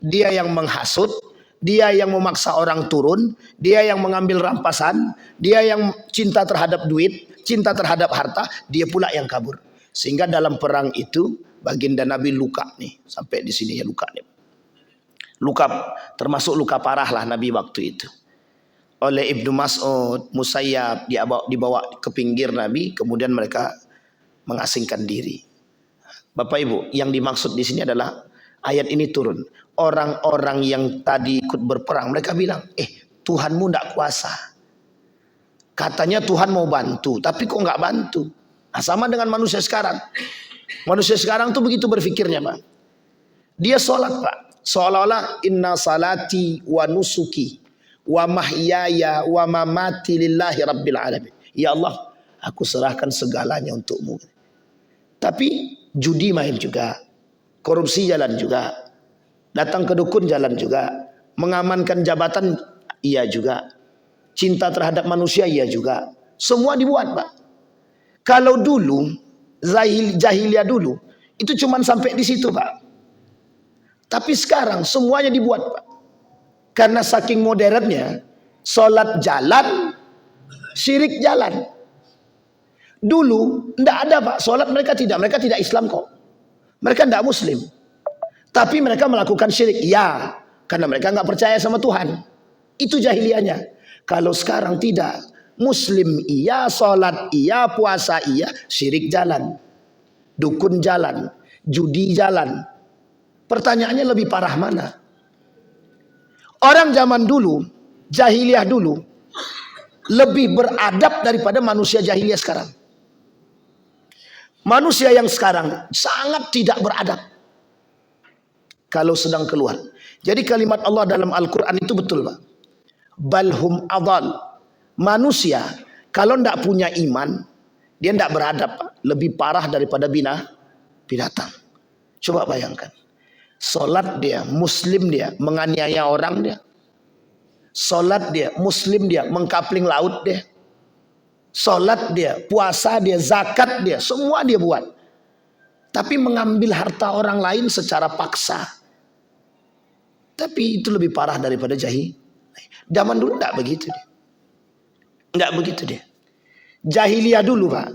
dia yang menghasut, dia yang memaksa orang turun, dia yang mengambil rampasan, dia yang cinta terhadap duit, cinta terhadap harta, dia pula yang kabur. Sehingga dalam perang itu baginda Nabi luka nih, sampai di sini ya luka nih. Luka, termasuk luka parah lah Nabi waktu itu. Oleh Ibnu Mas'ud, Musayyab dibawa ke pinggir Nabi, kemudian mereka mengasingkan diri. Bapak Ibu, yang dimaksud di sini adalah ayat ini turun. Orang-orang yang tadi ikut berperang, mereka bilang, Tuhanmu tidak kuasa. Katanya Tuhan mau bantu, tapi kok nggak bantu? Nah, sama dengan manusia sekarang. Manusia sekarang tuh begitu berfikirnya, Pak. Dia sholat, Pak. Seolah-olah inna salati wa nusuki wa mahyaya wa mamati lillahi rabbil alamin. Ya Allah, aku serahkan segalanya untukmu. Tapi judi main juga, korupsi jalan juga, datang ke dukun jalan juga, mengamankan jabatan iya juga, cinta terhadap manusia iya juga, semua dibuat, Pak. Kalau dulu jahiliyah dulu itu cuma sampai di situ, Pak. Tapi sekarang semuanya dibuat, Pak. Karena saking modernnya, sholat jalan, syirik jalan. Dulu tidak ada, Pak, sholat mereka tidak Islam kok. Mereka tidak Muslim. Tapi mereka melakukan syirik, ya, karena mereka nggak percaya sama Tuhan. Itu jahiliyahnya. Kalau sekarang tidak, Muslim iya, sholat iya, puasa iya, syirik jalan, dukun jalan, judi jalan. Pertanyaannya lebih parah mana? Orang zaman dulu, jahiliyah dulu, lebih beradab daripada manusia jahiliyah sekarang. Manusia yang sekarang sangat tidak beradab kalau sedang keluar. Jadi kalimat Allah dalam Al-Quran itu betul, Pak. Balhum adal. Manusia kalau tidak punya iman, dia tidak beradab, Pak. Lebih parah daripada binatang. Coba bayangkan. Solat dia, Muslim dia, menganiaya orang dia. Solat dia, Muslim dia, mengkapling laut dia. Solat dia, puasa dia, zakat dia, semua dia buat. Tapi mengambil harta orang lain secara paksa. Tapi itu lebih parah daripada jahil. Zaman dulu tidak begitu dia. Tidak begitu dia. Jahiliyah dulu, Pak.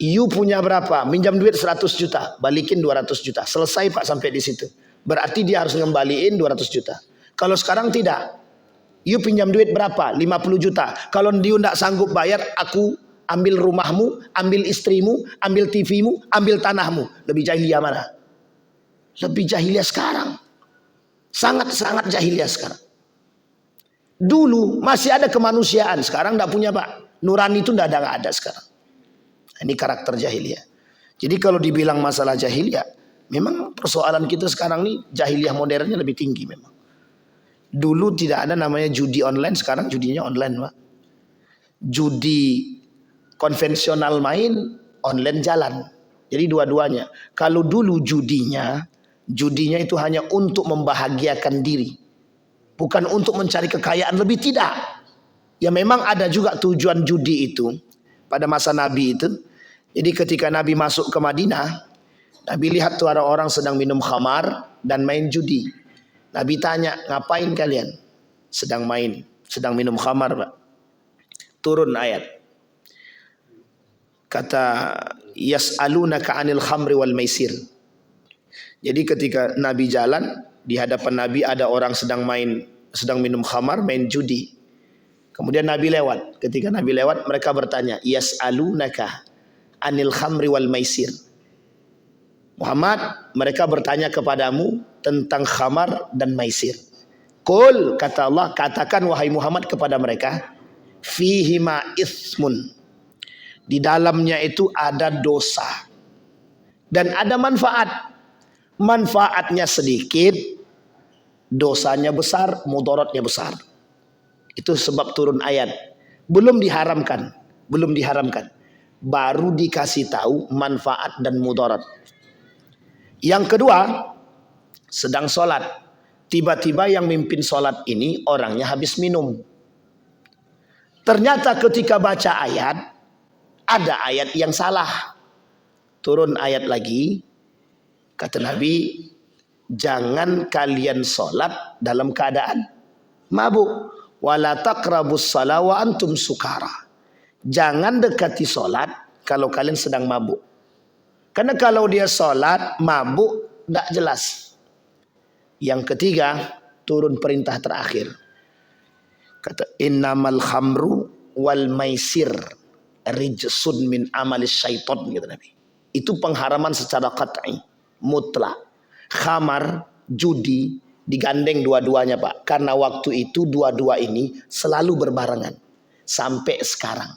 You punya berapa? Minjam duit 100 juta, balikin 200 juta. Selesai, Pak, sampai di situ. Berarti dia harus ngembaliin 200 juta. Kalau sekarang tidak. You pinjam duit berapa? 50 juta. Kalau dia tidak sanggup bayar, aku ambil rumahmu, ambil istrimu, ambil TV-mu, ambil tanahmu. Lebih jahiliyah mana? Lebih jahiliyah sekarang. Sangat-sangat jahiliyah sekarang. Dulu masih ada kemanusiaan, sekarang tidak punya, Pak. Nurani itu tidak ada sekarang. Ini karakter jahiliyah. Jadi kalau dibilang masalah jahiliyah, memang persoalan kita sekarang nih jahiliyah modernnya lebih tinggi memang. Dulu tidak ada namanya judi online, sekarang judinya online, Pak. Judi konvensional main, online jalan. Jadi dua-duanya. Kalau dulu judinya itu hanya untuk membahagiakan diri. Bukan untuk mencari kekayaan lebih, tidak. Ya memang ada juga tujuan judi itu pada masa Nabi itu. Jadi ketika Nabi masuk ke Madinah, Nabi lihat tuh ada orang sedang minum khamar dan main judi. Nabi tanya, ngapain kalian? Sedang minum khamar, Pak. Turun ayat. Kata, yas'alunaka 'anil khamri wal maisir. Jadi ketika Nabi jalan, di hadapan Nabi ada orang sedang minum khamar, main judi. Kemudian Nabi lewat. Ketika Nabi lewat, mereka bertanya, yas'alunaka 'anil khamri wal maisir. Muhammad, mereka bertanya kepadamu tentang khamar dan maisir. Qul, kata Allah, katakan wahai Muhammad kepada mereka, fihima ithmun. Di dalamnya itu ada dosa dan ada manfaat. Manfaatnya sedikit, dosanya besar, mudaratnya besar. Itu sebab turun ayat. Belum diharamkan. Baru dikasih tahu manfaat dan mudarat. Yang kedua, sedang sholat. Tiba-tiba yang mimpin sholat ini orangnya habis minum. Ternyata ketika baca ayat, ada ayat yang salah. Turun ayat lagi. Kata Nabi, jangan kalian sholat dalam keadaan mabuk. Wala taqrabus shalah wa antum sukara. Jangan dekati sholat kalau kalian sedang mabuk. Karena kalau dia sholat mabuk tidak jelas. Yang ketiga, turun perintah terakhir. Kata innamal khamru wal maisir rijsun min amalis syaiton, kata Nabi. Itu pengharaman secara qat'i, mutlak. Khamar, judi digandeng dua-duanya, Pak. Karena waktu itu dua-dua ini selalu berbarengan. Sampai sekarang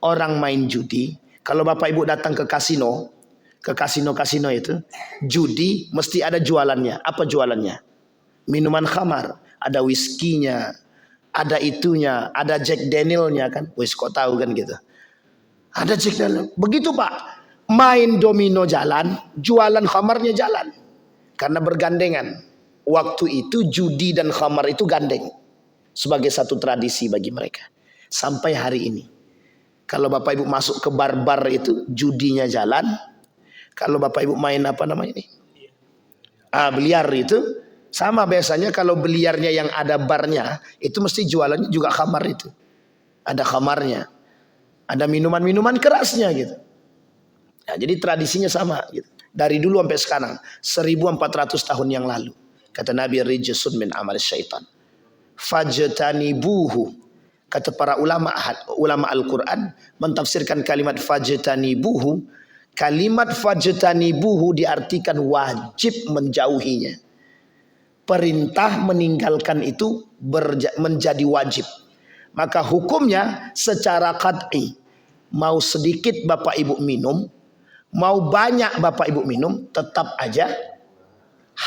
orang main judi, kalau Bapak Ibu datang ke kasino itu, judi mesti ada jualannya. Apa jualannya? Minuman khamar, ada whisky-nya, ada itunya, ada Jack Daniel-nya kan. Wis kok tahu kan gitu. Ada Jack Daniel. Begitu Pak, main domino jalan, jualan khamarnya jalan. Karena bergandengan. Waktu itu judi dan khamar itu gandeng. Sebagai satu tradisi bagi mereka. Sampai hari ini. Kalau Bapak Ibu masuk ke bar-bar itu, judinya jalan. Kalau Bapak Ibu main apa namanya ini? Biliar itu. Sama biasanya kalau biliarnya yang ada barnya, itu mesti jualannya juga khamar itu. Ada khamarnya. Ada minuman-minuman kerasnya gitu. Nah, jadi tradisinya sama gitu. Dari dulu sampai sekarang 1400 tahun yang lalu. Kata Nabi rijsun min amal syaitan. Fajtanibuhu. Kata para ulama Al-Quran mentafsirkan kalimat fajtanibuhu. Kalimat fajtanibuhu diartikan wajib menjauhinya. Perintah meninggalkan itu menjadi wajib. Maka hukumnya secara qat'i, mau sedikit Bapak Ibu minum, mau banyak Bapak Ibu minum, tetap aja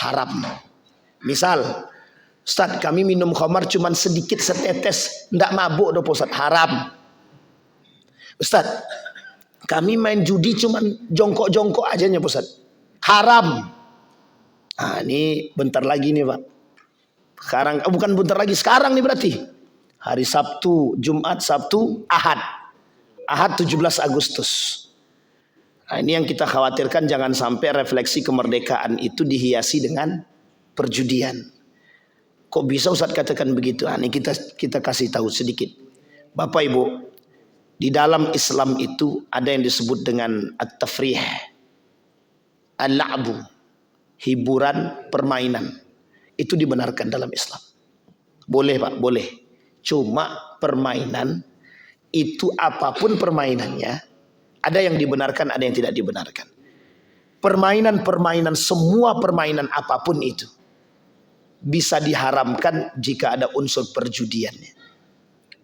haram. Misal, Ustaz kami minum khamar cuma sedikit setetes, ndak mabuk dong Ustaz, haram. Ustaz, kami main judi cuma jongkok-jongkok aja nya Ustaz, haram. Nah ini bentar lagi nih Pak. Sekarang, bukan bentar lagi, sekarang nih berarti. Hari Sabtu, Jumat, Sabtu, Ahad. Ahad 17 Agustus. Nah, ini yang kita khawatirkan jangan sampai refleksi kemerdekaan itu dihiasi dengan perjudian. Kok bisa Ustaz katakan begitu? Nah, ini kita kasih tahu sedikit. Bapak Ibu, di dalam Islam itu ada yang disebut dengan at-tafrih, al-la'bu, hiburan, permainan. Itu dibenarkan dalam Islam. Boleh Pak, boleh. Cuma permainan itu apapun permainannya, ada yang dibenarkan, ada yang tidak dibenarkan. Permainan-permainan, semua permainan apapun itu bisa diharamkan jika ada unsur perjudiannya.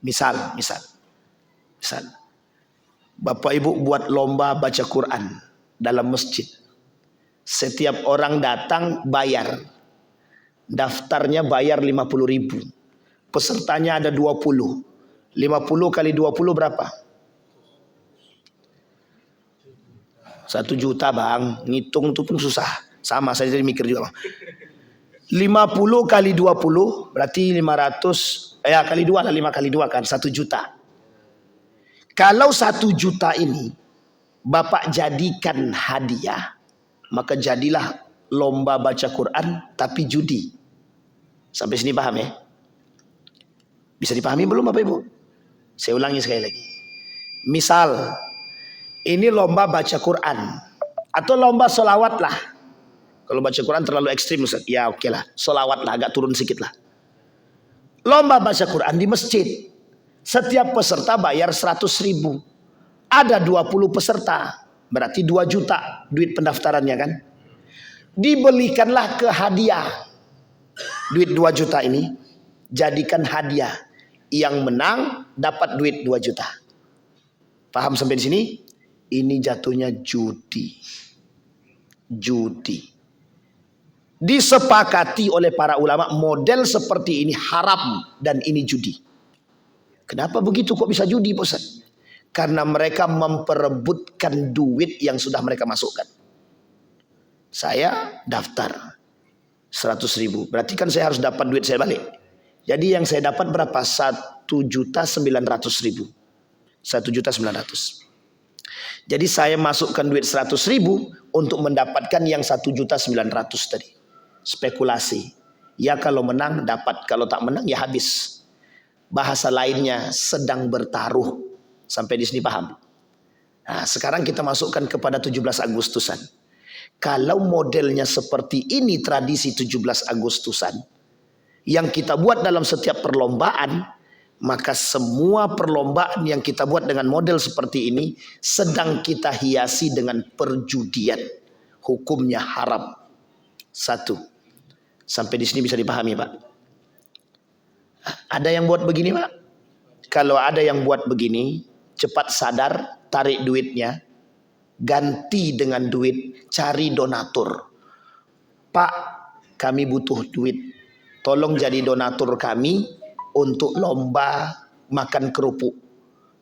Misal Bapak Ibu buat lomba baca Quran dalam masjid. Setiap orang datang bayar. Daftarnya bayar 50.000. Pesertanya ada 20. 50 kali 20 berapa? 1 juta bang. Ngitung itu pun susah. Sama saya jadi mikir juga bang. 50 kali 20 berarti 500. Ya kali 2 lah, 5 kali 2 kan 1 juta. Kalau 1 juta ini Bapak jadikan hadiah, maka jadilah lomba baca Quran tapi judi. Sampai sini paham ya? Bisa dipahami belum Bapak Ibu? Saya ulangi sekali lagi. Misal ini lomba baca Quran atau lomba solawat lah. Kalau baca Quran terlalu ekstrim Ustaz. Ya oke lah, solawat lah, agak turun sedikit lah. Lomba baca Quran di masjid. Setiap peserta bayar 100.000. Ada 20 peserta. Berarti 2 juta duit pendaftarannya kan. Dibelikanlah ke hadiah. Duit 2 juta ini jadikan hadiah. Yang menang dapat duit 2 juta. Paham sampai di sini? Ini jatuhnya judi. Judi. Disepakati oleh para ulama model seperti ini haram dan ini judi. Kenapa begitu kok bisa judi Ustaz? Karena mereka memperebutkan duit yang sudah mereka masukkan. Saya daftar 100.000. Berarti kan saya harus dapat duit saya balik. Jadi yang saya dapat berapa? 1.900.000. 1.900.000. Jadi saya masukkan duit 100.000 untuk mendapatkan yang 1.900.000 tadi. Spekulasi. Ya kalau menang dapat, kalau tak menang ya habis. Bahasa lainnya sedang bertaruh. Sampai di sini paham? Nah, sekarang kita masukkan kepada 17 Agustusan. Kalau modelnya seperti ini tradisi 17 Agustusan yang kita buat dalam setiap perlombaan, maka semua perlombaan yang kita buat dengan model seperti ini sedang kita hiasi dengan perjudian. Hukumnya haram. 1. Sampai di sini bisa dipahami, Pak? Ada yang buat begini, Pak? Kalau ada yang buat begini, cepat sadar, tarik duitnya, ganti dengan duit, cari donatur. Pak, kami butuh duit. Tolong jadi donatur kami untuk lomba makan kerupuk.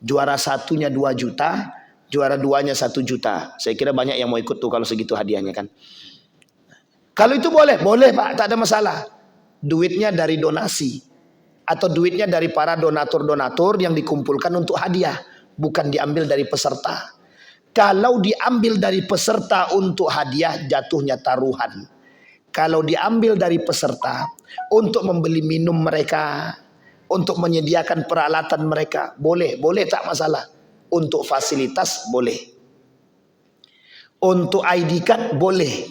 Juara satunya 2 juta, juara 2-nya 1 juta. Saya kira banyak yang mau ikut tuh kalau segitu hadiahnya kan. Kalau itu boleh, boleh Pak, tak ada masalah. Duitnya dari donasi atau duitnya dari para donatur-donatur yang dikumpulkan untuk hadiah, bukan diambil dari peserta. Kalau diambil dari peserta untuk hadiah, jatuhnya taruhan. Kalau diambil dari peserta untuk membeli minum mereka, untuk menyediakan peralatan mereka, boleh, boleh tak masalah. Untuk fasilitas boleh. Untuk ID card boleh.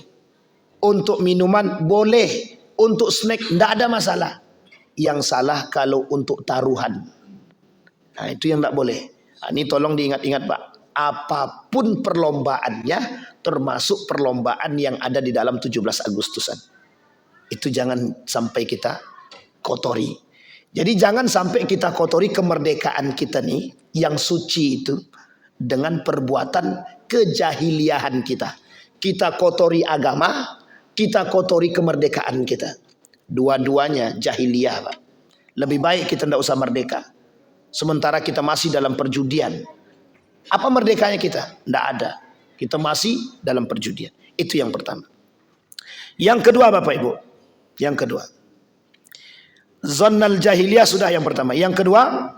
Untuk minuman boleh. Untuk snack tidak ada masalah. Yang salah kalau untuk taruhan. Nah, itu yang tidak boleh. Nah, ini tolong diingat-ingat Pak. Apapun perlombaannya, termasuk perlombaan yang ada di dalam 17 Agustusan. Itu jangan sampai kita kotori. Jadi jangan sampai kita kotori kemerdekaan kita nih, yang suci itu, dengan perbuatan kejahiliahan kita. Kita kotori agama, kita kotori kemerdekaan kita. Dua-duanya jahiliyah, Pak. Lebih baik kita tidak usah merdeka. Sementara kita masih dalam perjudian. Apa merdekanya kita? Tidak ada. Kita masih dalam perjudian. Itu yang pertama. Yang kedua Bapak Ibu. Yang kedua. Zonnal jahiliyah sudah yang pertama. Yang kedua.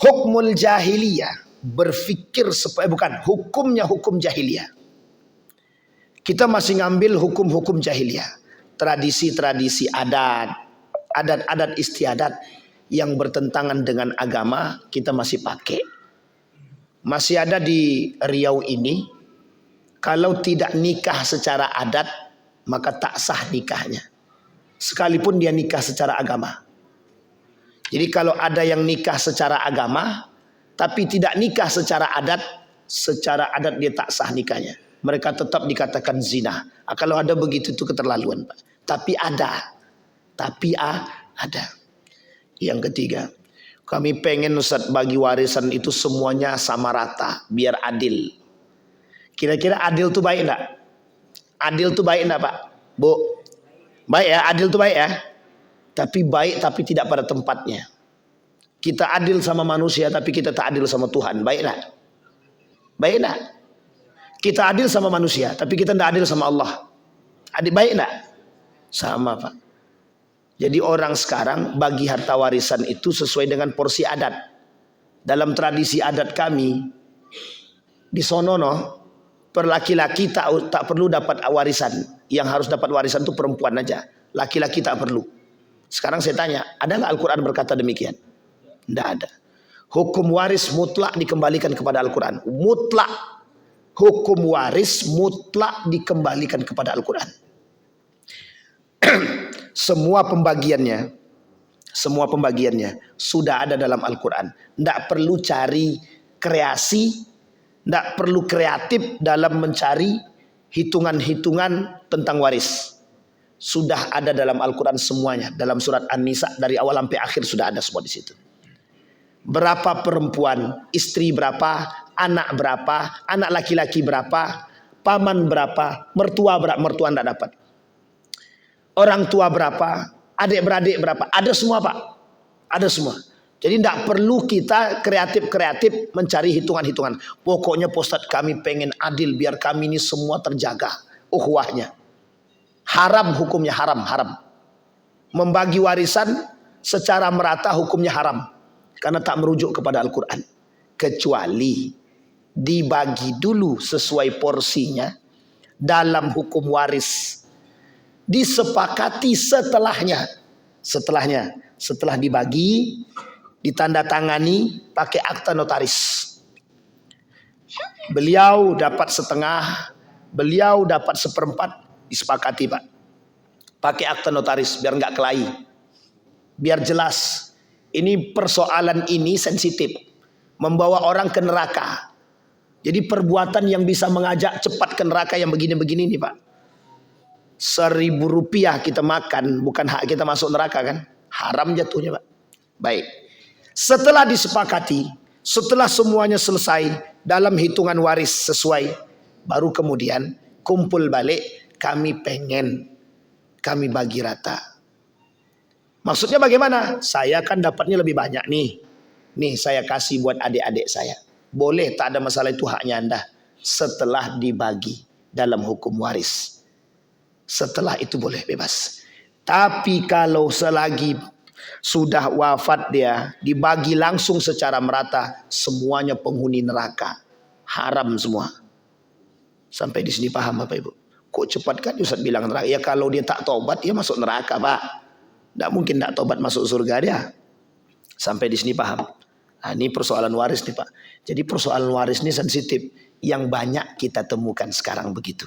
Hukmul jahiliyah. Berfikir supaya bukan. Hukumnya hukum jahiliyah. Kita masih ngambil hukum-hukum jahiliyah. Tradisi-tradisi adat. Adat-adat istiadat. Yang bertentangan dengan agama. Kita masih pakai. Masih ada di Riau ini, kalau tidak nikah secara adat, maka tak sah nikahnya. Sekalipun dia nikah secara agama. Jadi kalau ada yang nikah secara agama, tapi tidak nikah secara adat dia tak sah nikahnya. Mereka tetap dikatakan zina. Kalau ada begitu itu keterlaluan, Pak. Tapi ada. Ada. Yang ketiga. Kami pengen Ustaz bagi warisan itu semuanya sama rata. Biar adil. Kira-kira adil itu baik enggak? Adil itu baik enggak Pak? Bu? Baik ya, adil itu baik ya. Tapi baik tapi tidak pada tempatnya. Kita adil sama manusia tapi kita tak adil sama Tuhan. Baik enggak? Baik enggak? Kita adil sama manusia tapi kita tidak adil sama Allah. Adil baik enggak? Sama Pak. Jadi orang sekarang bagi harta warisan itu sesuai dengan porsi adat. Dalam tradisi adat kami, di sonono, per laki-laki tak perlu dapat warisan. Yang harus dapat warisan itu perempuan aja. Laki-laki tak perlu. Sekarang saya tanya, ada nggak Al-Quran berkata demikian? Tidak ada. Hukum waris mutlak dikembalikan kepada Al-Quran. Mutlak. Hukum waris mutlak dikembalikan kepada Al-Quran. Semua pembagiannya sudah ada dalam Al-Quran. Tidak perlu cari kreasi, tidak perlu kreatif dalam mencari hitungan-hitungan tentang waris. Sudah ada dalam Al-Quran semuanya. Dalam surat An-Nisa dari awal sampai akhir sudah ada semua di situ. Berapa perempuan, istri berapa, anak berapa, anak laki-laki berapa, paman berapa, mertua berapa, mertua tidak dapat. Orang tua berapa, adik-beradik berapa, ada semua Pak, ada semua. Jadi tidak perlu kita kreatif mencari hitungan-hitungan. Pokoknya Pak Ustadz kami pengen adil biar kami ini semua terjaga ukhuwahnya. Haram hukumnya haram. Membagi warisan secara merata hukumnya haram karena tak merujuk kepada Al-Quran. Kecuali dibagi dulu sesuai porsinya dalam hukum waris. Disepakati setelah dibagi, ditandatangani pakai akta notaris. Beliau dapat setengah, beliau dapat seperempat, disepakati Pak. Pakai akta notaris biar nggak kelahi, biar jelas. Ini persoalan ini sensitif, membawa orang ke neraka. Jadi perbuatan yang bisa mengajak cepat ke neraka yang begini-begini nih Pak. 1.000 rupiah kita makan, bukan hak kita masuk neraka kan? Haram jatuhnya Pak. Baik. Setelah disepakati, setelah semuanya selesai dalam hitungan waris sesuai, baru kemudian kumpul balik, kami pengen, kami bagi rata. Maksudnya bagaimana? Saya kan dapatnya lebih banyak nih. Nih saya kasih buat adik-adik saya. Boleh, tak ada masalah, itu haknya Anda. Setelah dibagi dalam hukum waris. Setelah itu boleh bebas. Tapi kalau selagi sudah wafat dia, dibagi langsung secara merata, semuanya penghuni neraka. Haram semua. Sampai di sini paham Bapak Ibu? Kok cepat kan Ustaz bilang neraka? Ya kalau dia tak tobat, dia masuk neraka Pak. Tidak mungkin tidak tobat masuk surga dia. Sampai di sini paham? Nah, ini persoalan waris nih Pak. Jadi persoalan waris ini sensitif. Yang banyak kita temukan sekarang begitu.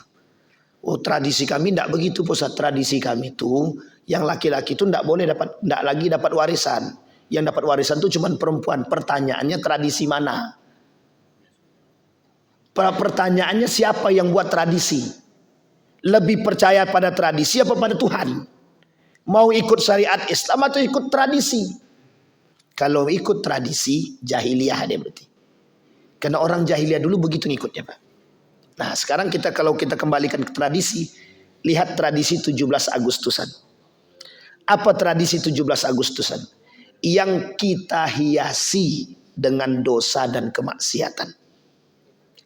Oh tradisi kami tidak begitu Pusat. Tradisi kami itu yang laki-laki itu tidak boleh dapat, tidak lagi dapat warisan. Yang dapat warisan itu cuma perempuan. Pertanyaannya tradisi mana? Pertanyaannya siapa yang buat tradisi? Lebih percaya pada tradisi apa pada Tuhan? Mau ikut syariat Islam atau ikut tradisi? Kalau ikut tradisi, jahiliyah dia berarti. Karena orang jahiliyah dulu begitu ngikutnya Pak. Nah sekarang kalau kita kembalikan ke tradisi, lihat tradisi 17 Agustusan. Apa tradisi 17 Agustusan? Yang kita hiasi dengan dosa dan kemaksiatan.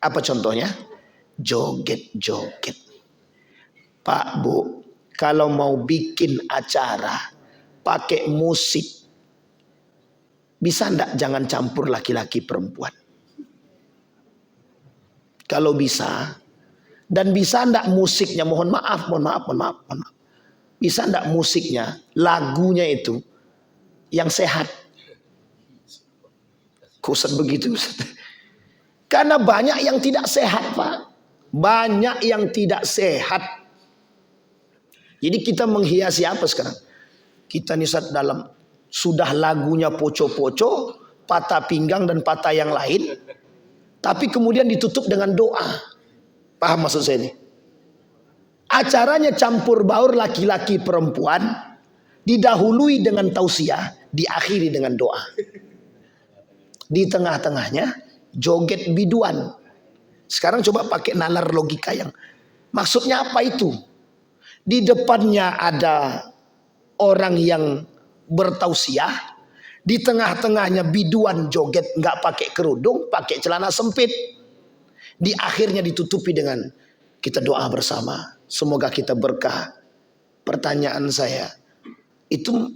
Apa contohnya? Joget-joget. Pak Bu, kalau mau bikin acara pakai musik, bisa enggak jangan campur laki-laki perempuan? Kalau bisa, dan bisa enggak musiknya, mohon maaf. Bisa enggak musiknya, lagunya itu yang sehat? Kusat begitu Ustaz. Karena banyak yang tidak sehat Pak. Banyak yang tidak sehat. Jadi kita menghiasi apa sekarang? Kita nih Ustaz dalam sudah lagunya poco-poco, patah pinggang dan patah yang lain, tapi kemudian ditutup dengan doa. Paham maksud saya ini? Acaranya campur baur laki-laki perempuan, didahului dengan tausiah, diakhiri dengan doa. Di tengah-tengahnya joget biduan. Sekarang coba pakai nalar logika yang maksudnya apa itu? Di depannya ada orang yang bertausiah, di tengah-tengahnya biduan joget, nggak pakai kerudung, pakai celana sempit. Di akhirnya ditutupi dengan kita doa bersama, semoga kita berkah. Pertanyaan saya, itu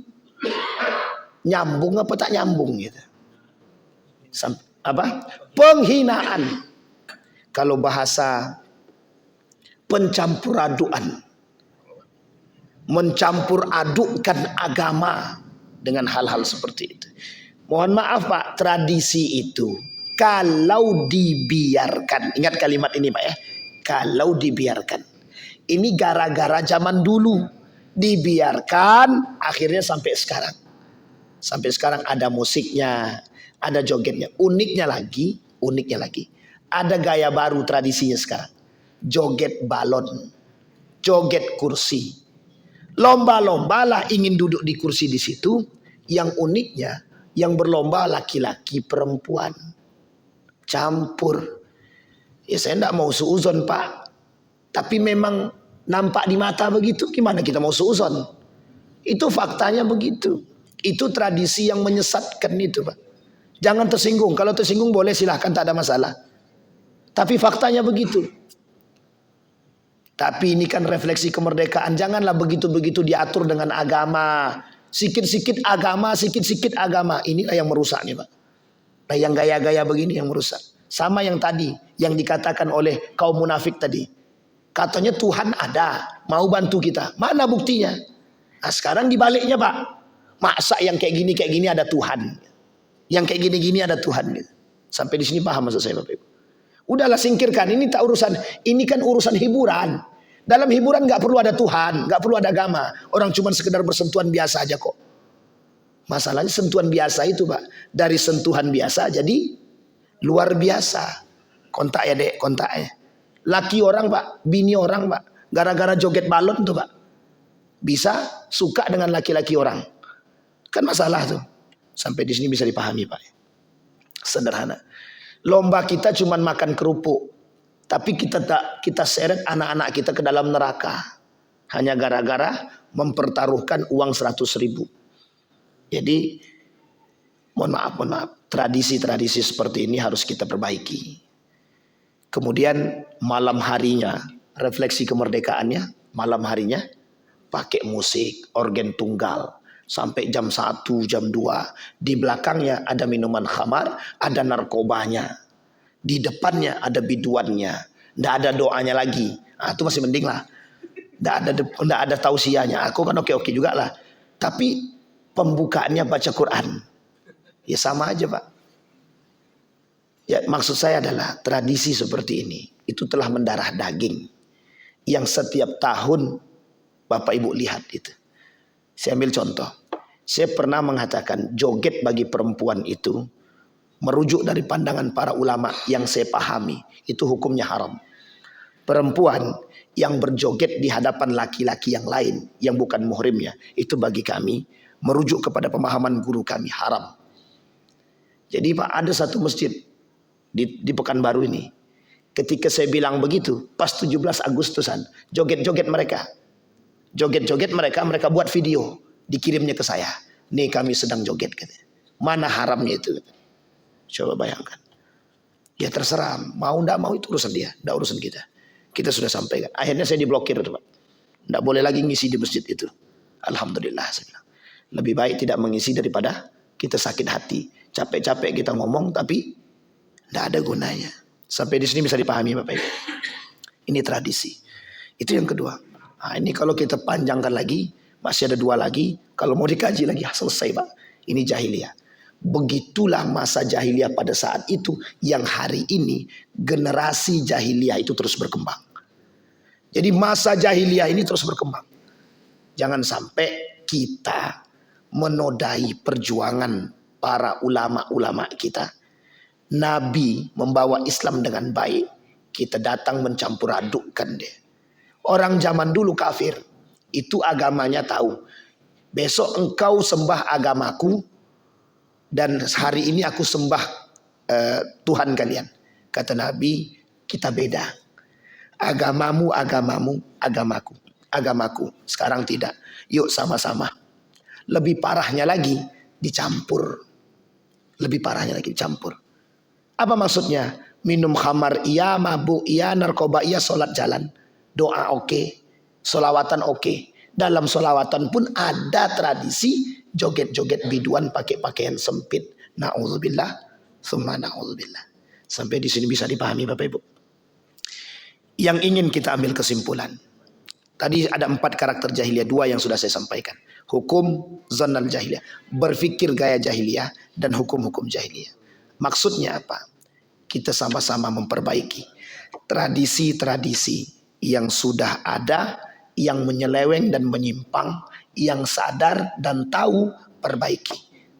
nyambung apa tak nyambung gitu? Apa? Penghinaan. Kalau bahasa pencampuraduan, mencampur adukkan agama dengan hal-hal seperti itu. Mohon maaf Pak, tradisi itu kalau dibiarkan, ingat kalimat ini Pak ya, kalau dibiarkan. Ini gara-gara zaman dulu dibiarkan, akhirnya sampai sekarang. Sampai sekarang ada musiknya, ada jogetnya. Uniknya lagi, ada gaya baru tradisinya sekarang. Joget balon, joget kursi. Lomba-lombalah ingin duduk di kursi di situ. Yang uniknya, yang berlomba laki-laki perempuan. Campur. Ya saya tidak mau suuzon Pak. Tapi memang nampak di mata begitu. Gimana kita mau suuzon? Itu faktanya begitu. Itu tradisi yang menyesatkan itu Pak. Jangan tersinggung. Kalau tersinggung boleh silahkan, tak ada masalah. Tapi faktanya begitu. Tapi ini kan refleksi kemerdekaan. Janganlah begitu-begitu diatur dengan agama. Sikit-sikit agama, sikit-sikit agama. Inilah yang merusak nih Pak. Nah yang gaya-gaya begini yang merusak. Sama yang tadi, yang dikatakan oleh kaum munafik tadi. Katanya Tuhan ada, mau bantu kita. Mana buktinya? Nah sekarang dibaliknya Pak. Masa yang kayak gini ada Tuhan. Yang kayak gini-gini ada Tuhan. Sampai di sini paham maksud saya Bapak Ibu. Udahlah singkirkan, ini tak urusan, ini kan urusan hiburan. Dalam hiburan nggak perlu ada Tuhan, nggak perlu ada agama. Orang cuma sekedar bersentuhan biasa aja kok. Masalahnya sentuhan biasa itu Pak, dari sentuhan biasa jadi luar biasa. Kontak ya dek, kontaknya. Laki orang Pak, bini orang Pak, gara-gara joget balon tuh Pak, bisa suka dengan laki-laki orang. Kan masalah tuh. Sampai di sini bisa dipahami Pak. Sederhana. Lomba kita cuma makan kerupuk, tapi kita seret anak-anak kita ke dalam neraka hanya gara-gara mempertaruhkan uang 100.000. Jadi mohon maaf, tradisi-tradisi seperti ini harus kita perbaiki. Kemudian malam harinya, refleksi kemerdekaannya, malam harinya pakai musik, organ tunggal sampai jam 1, jam 2. Di belakangnya ada minuman khamar, ada narkobanya. Di depannya ada biduannya. Nggak ada doanya lagi. Nah, itu masih mending lah. Nggak ada tausiahnya. Aku kan oke-oke juga lah. Tapi pembukaannya baca Quran. Ya sama aja Pak. Ya maksud saya adalah tradisi seperti ini itu telah mendarah daging. Yang setiap tahun Bapak Ibu lihat itu. Saya ambil contoh. Saya pernah mengatakan joget bagi perempuan itu merujuk dari pandangan para ulama yang saya pahami. Itu hukumnya haram. Perempuan yang berjoget di hadapan laki-laki yang lain yang bukan muhrimnya, itu bagi kami merujuk kepada pemahaman guru kami haram. Jadi Pak, ada satu masjid di Pekanbaru ini. Ketika saya bilang begitu, pas 17 Agustusan, joget-joget mereka. Joget-joget mereka buat video, dikirimnya ke saya. Nih kami sedang joget katanya. Mana haramnya itu? Coba bayangkan. Ya terserah, mau ndak mau itu urusan dia, ndak urusan kita. Kita sudah sampaikan. Akhirnya saya diblokir tuh Pak. Ndak boleh lagi ngisi di masjid itu. Alhamdulillah saya bilang. Lebih baik tidak mengisi daripada kita sakit hati. Capek-capek kita ngomong tapi ndak ada gunanya. Sampai di sini bisa dipahami Bapak Ibu. Ini tradisi. Itu yang kedua. Nah, ini kalau kita panjangkan lagi, masih ada 2 lagi. Kalau mau dikaji lagi, selesai Pak. Ini jahiliyah. Begitulah masa jahiliyah pada saat itu, yang hari ini generasi jahiliyah itu terus berkembang. Jadi masa jahiliyah ini terus berkembang. Jangan sampai kita menodai perjuangan para ulama-ulama kita. Nabi membawa Islam dengan baik, kita datang mencampur adukkan dia. Orang zaman dulu kafir, itu agamanya tahu. Besok engkau sembah agamaku, dan hari ini aku sembah Tuhan kalian. Kata Nabi, kita beda. Agamamu, agamaku. Sekarang tidak. Yuk sama-sama. Lebih parahnya lagi, dicampur. Apa maksudnya? Minum khamar iya, mabuk iya, narkoba iya, sholat jalan. Doa oke, sholawatan oke. Dalam sholawatan pun ada tradisi joget-joget biduan pakai pakaian sempit. Na'udzubillah, summa na'udzubillah. Sampai di sini bisa dipahami Bapak Ibu. Yang ingin kita ambil kesimpulan. Tadi ada 4 karakter jahiliyah, 2 yang sudah saya sampaikan. Hukum zannal jahiliyah, berpikir gaya jahiliyah, dan hukum-hukum jahiliyah. Maksudnya apa? Kita sama-sama memperbaiki tradisi-tradisi yang sudah ada, yang menyeleweng dan menyimpang, yang sadar dan tahu, perbaiki,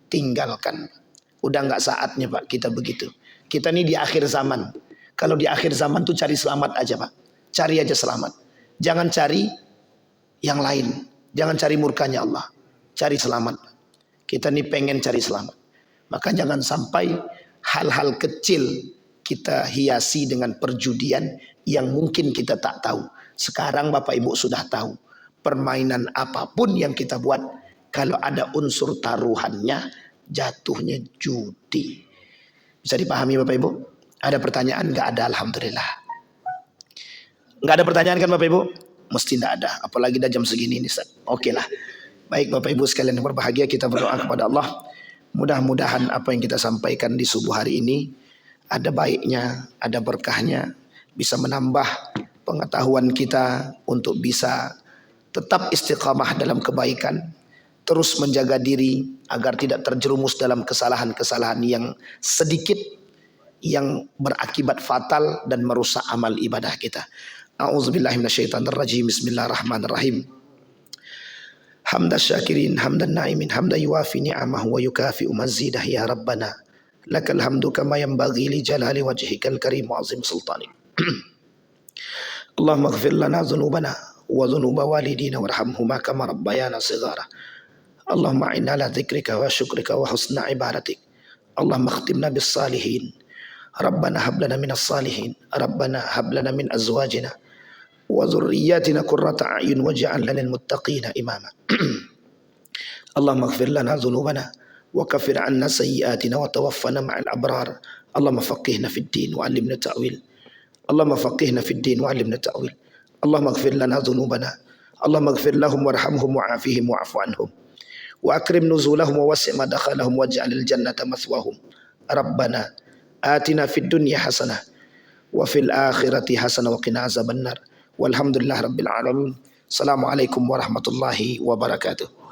tinggalkan. Udah nggak saatnya Pak kita begitu. Kita ini di akhir zaman. Kalau di akhir zaman tuh cari selamat aja Pak. Cari aja selamat. Jangan cari yang lain. Jangan cari murkanya Allah. Cari selamat. Kita ini pengen cari selamat. Maka jangan sampai hal-hal kecil kita hiasi dengan perjudian yang mungkin kita tak tahu. Sekarang Bapak Ibu sudah tahu. Permainan apapun yang kita buat, kalau ada unsur taruhannya, jatuhnya judi. Bisa dipahami Bapak Ibu? Ada pertanyaan? Nggak ada, alhamdulillah. Nggak ada pertanyaan kan Bapak Ibu? Mesti nggak ada. Apalagi dah jam segini ini. Oke lah. Baik Bapak Ibu sekalian yang berbahagia, kita berdoa kepada Allah. Mudah-mudahan apa yang kita sampaikan di subuh hari ini ada baiknya, ada berkahnya, bisa menambah pengetahuan kita untuk bisa tetap istiqamah dalam kebaikan, terus menjaga diri agar tidak terjerumus dalam kesalahan-kesalahan yang sedikit, yang berakibat fatal dan merusak amal ibadah kita. A'udzubillahi minasyaitonirrajim. Bismillahirrahmanirrahim. Hamdan syakirin, hamdan na'imin, hamdan yuafi ni'amahu wa yukafi'u mazidah ya Rabbana. Lakal hamdu kama yanbaghi li jalali wajhikal karim wa azim sultanik. Allahumma ighfir lana dhunubana wa dhunuba walidina warhamhuma kama rabbayana shighara. Allahumma inna ala dzikrika wa syukrika wa husna ibadatik. Allahumma khtimna bis salihin. Rabbana hab lana minas salihin. Rabbana hab lana min azwajina wa dzurriyyatina qurrata a'yun waj'al lana lil muttaqina imama. Allahumma ighfir lana dhunubana wa kaffir 'anna sayyi'atina wa tawaffana ma'al abrar. Allahumma faqihna fid din wa 'allimna ta'wil. Allahumma faqihna fid din wa 'allimna ta'wil. Allahumma ighfir lana dhunubana. Allahumma ighfir lahum warhamhum wa'afihim wa'fu 'anhum. Wa akrim nuzulahum wa wasi' madkhalahum waj'alil jannata mathwahum. Rabbana atina fid dunya hasanah wa fil akhirati hasanah wa qina azabannar. Walhamdulillah rabbil alamin. Assalamualaikum warahmatullahi wabarakatuh.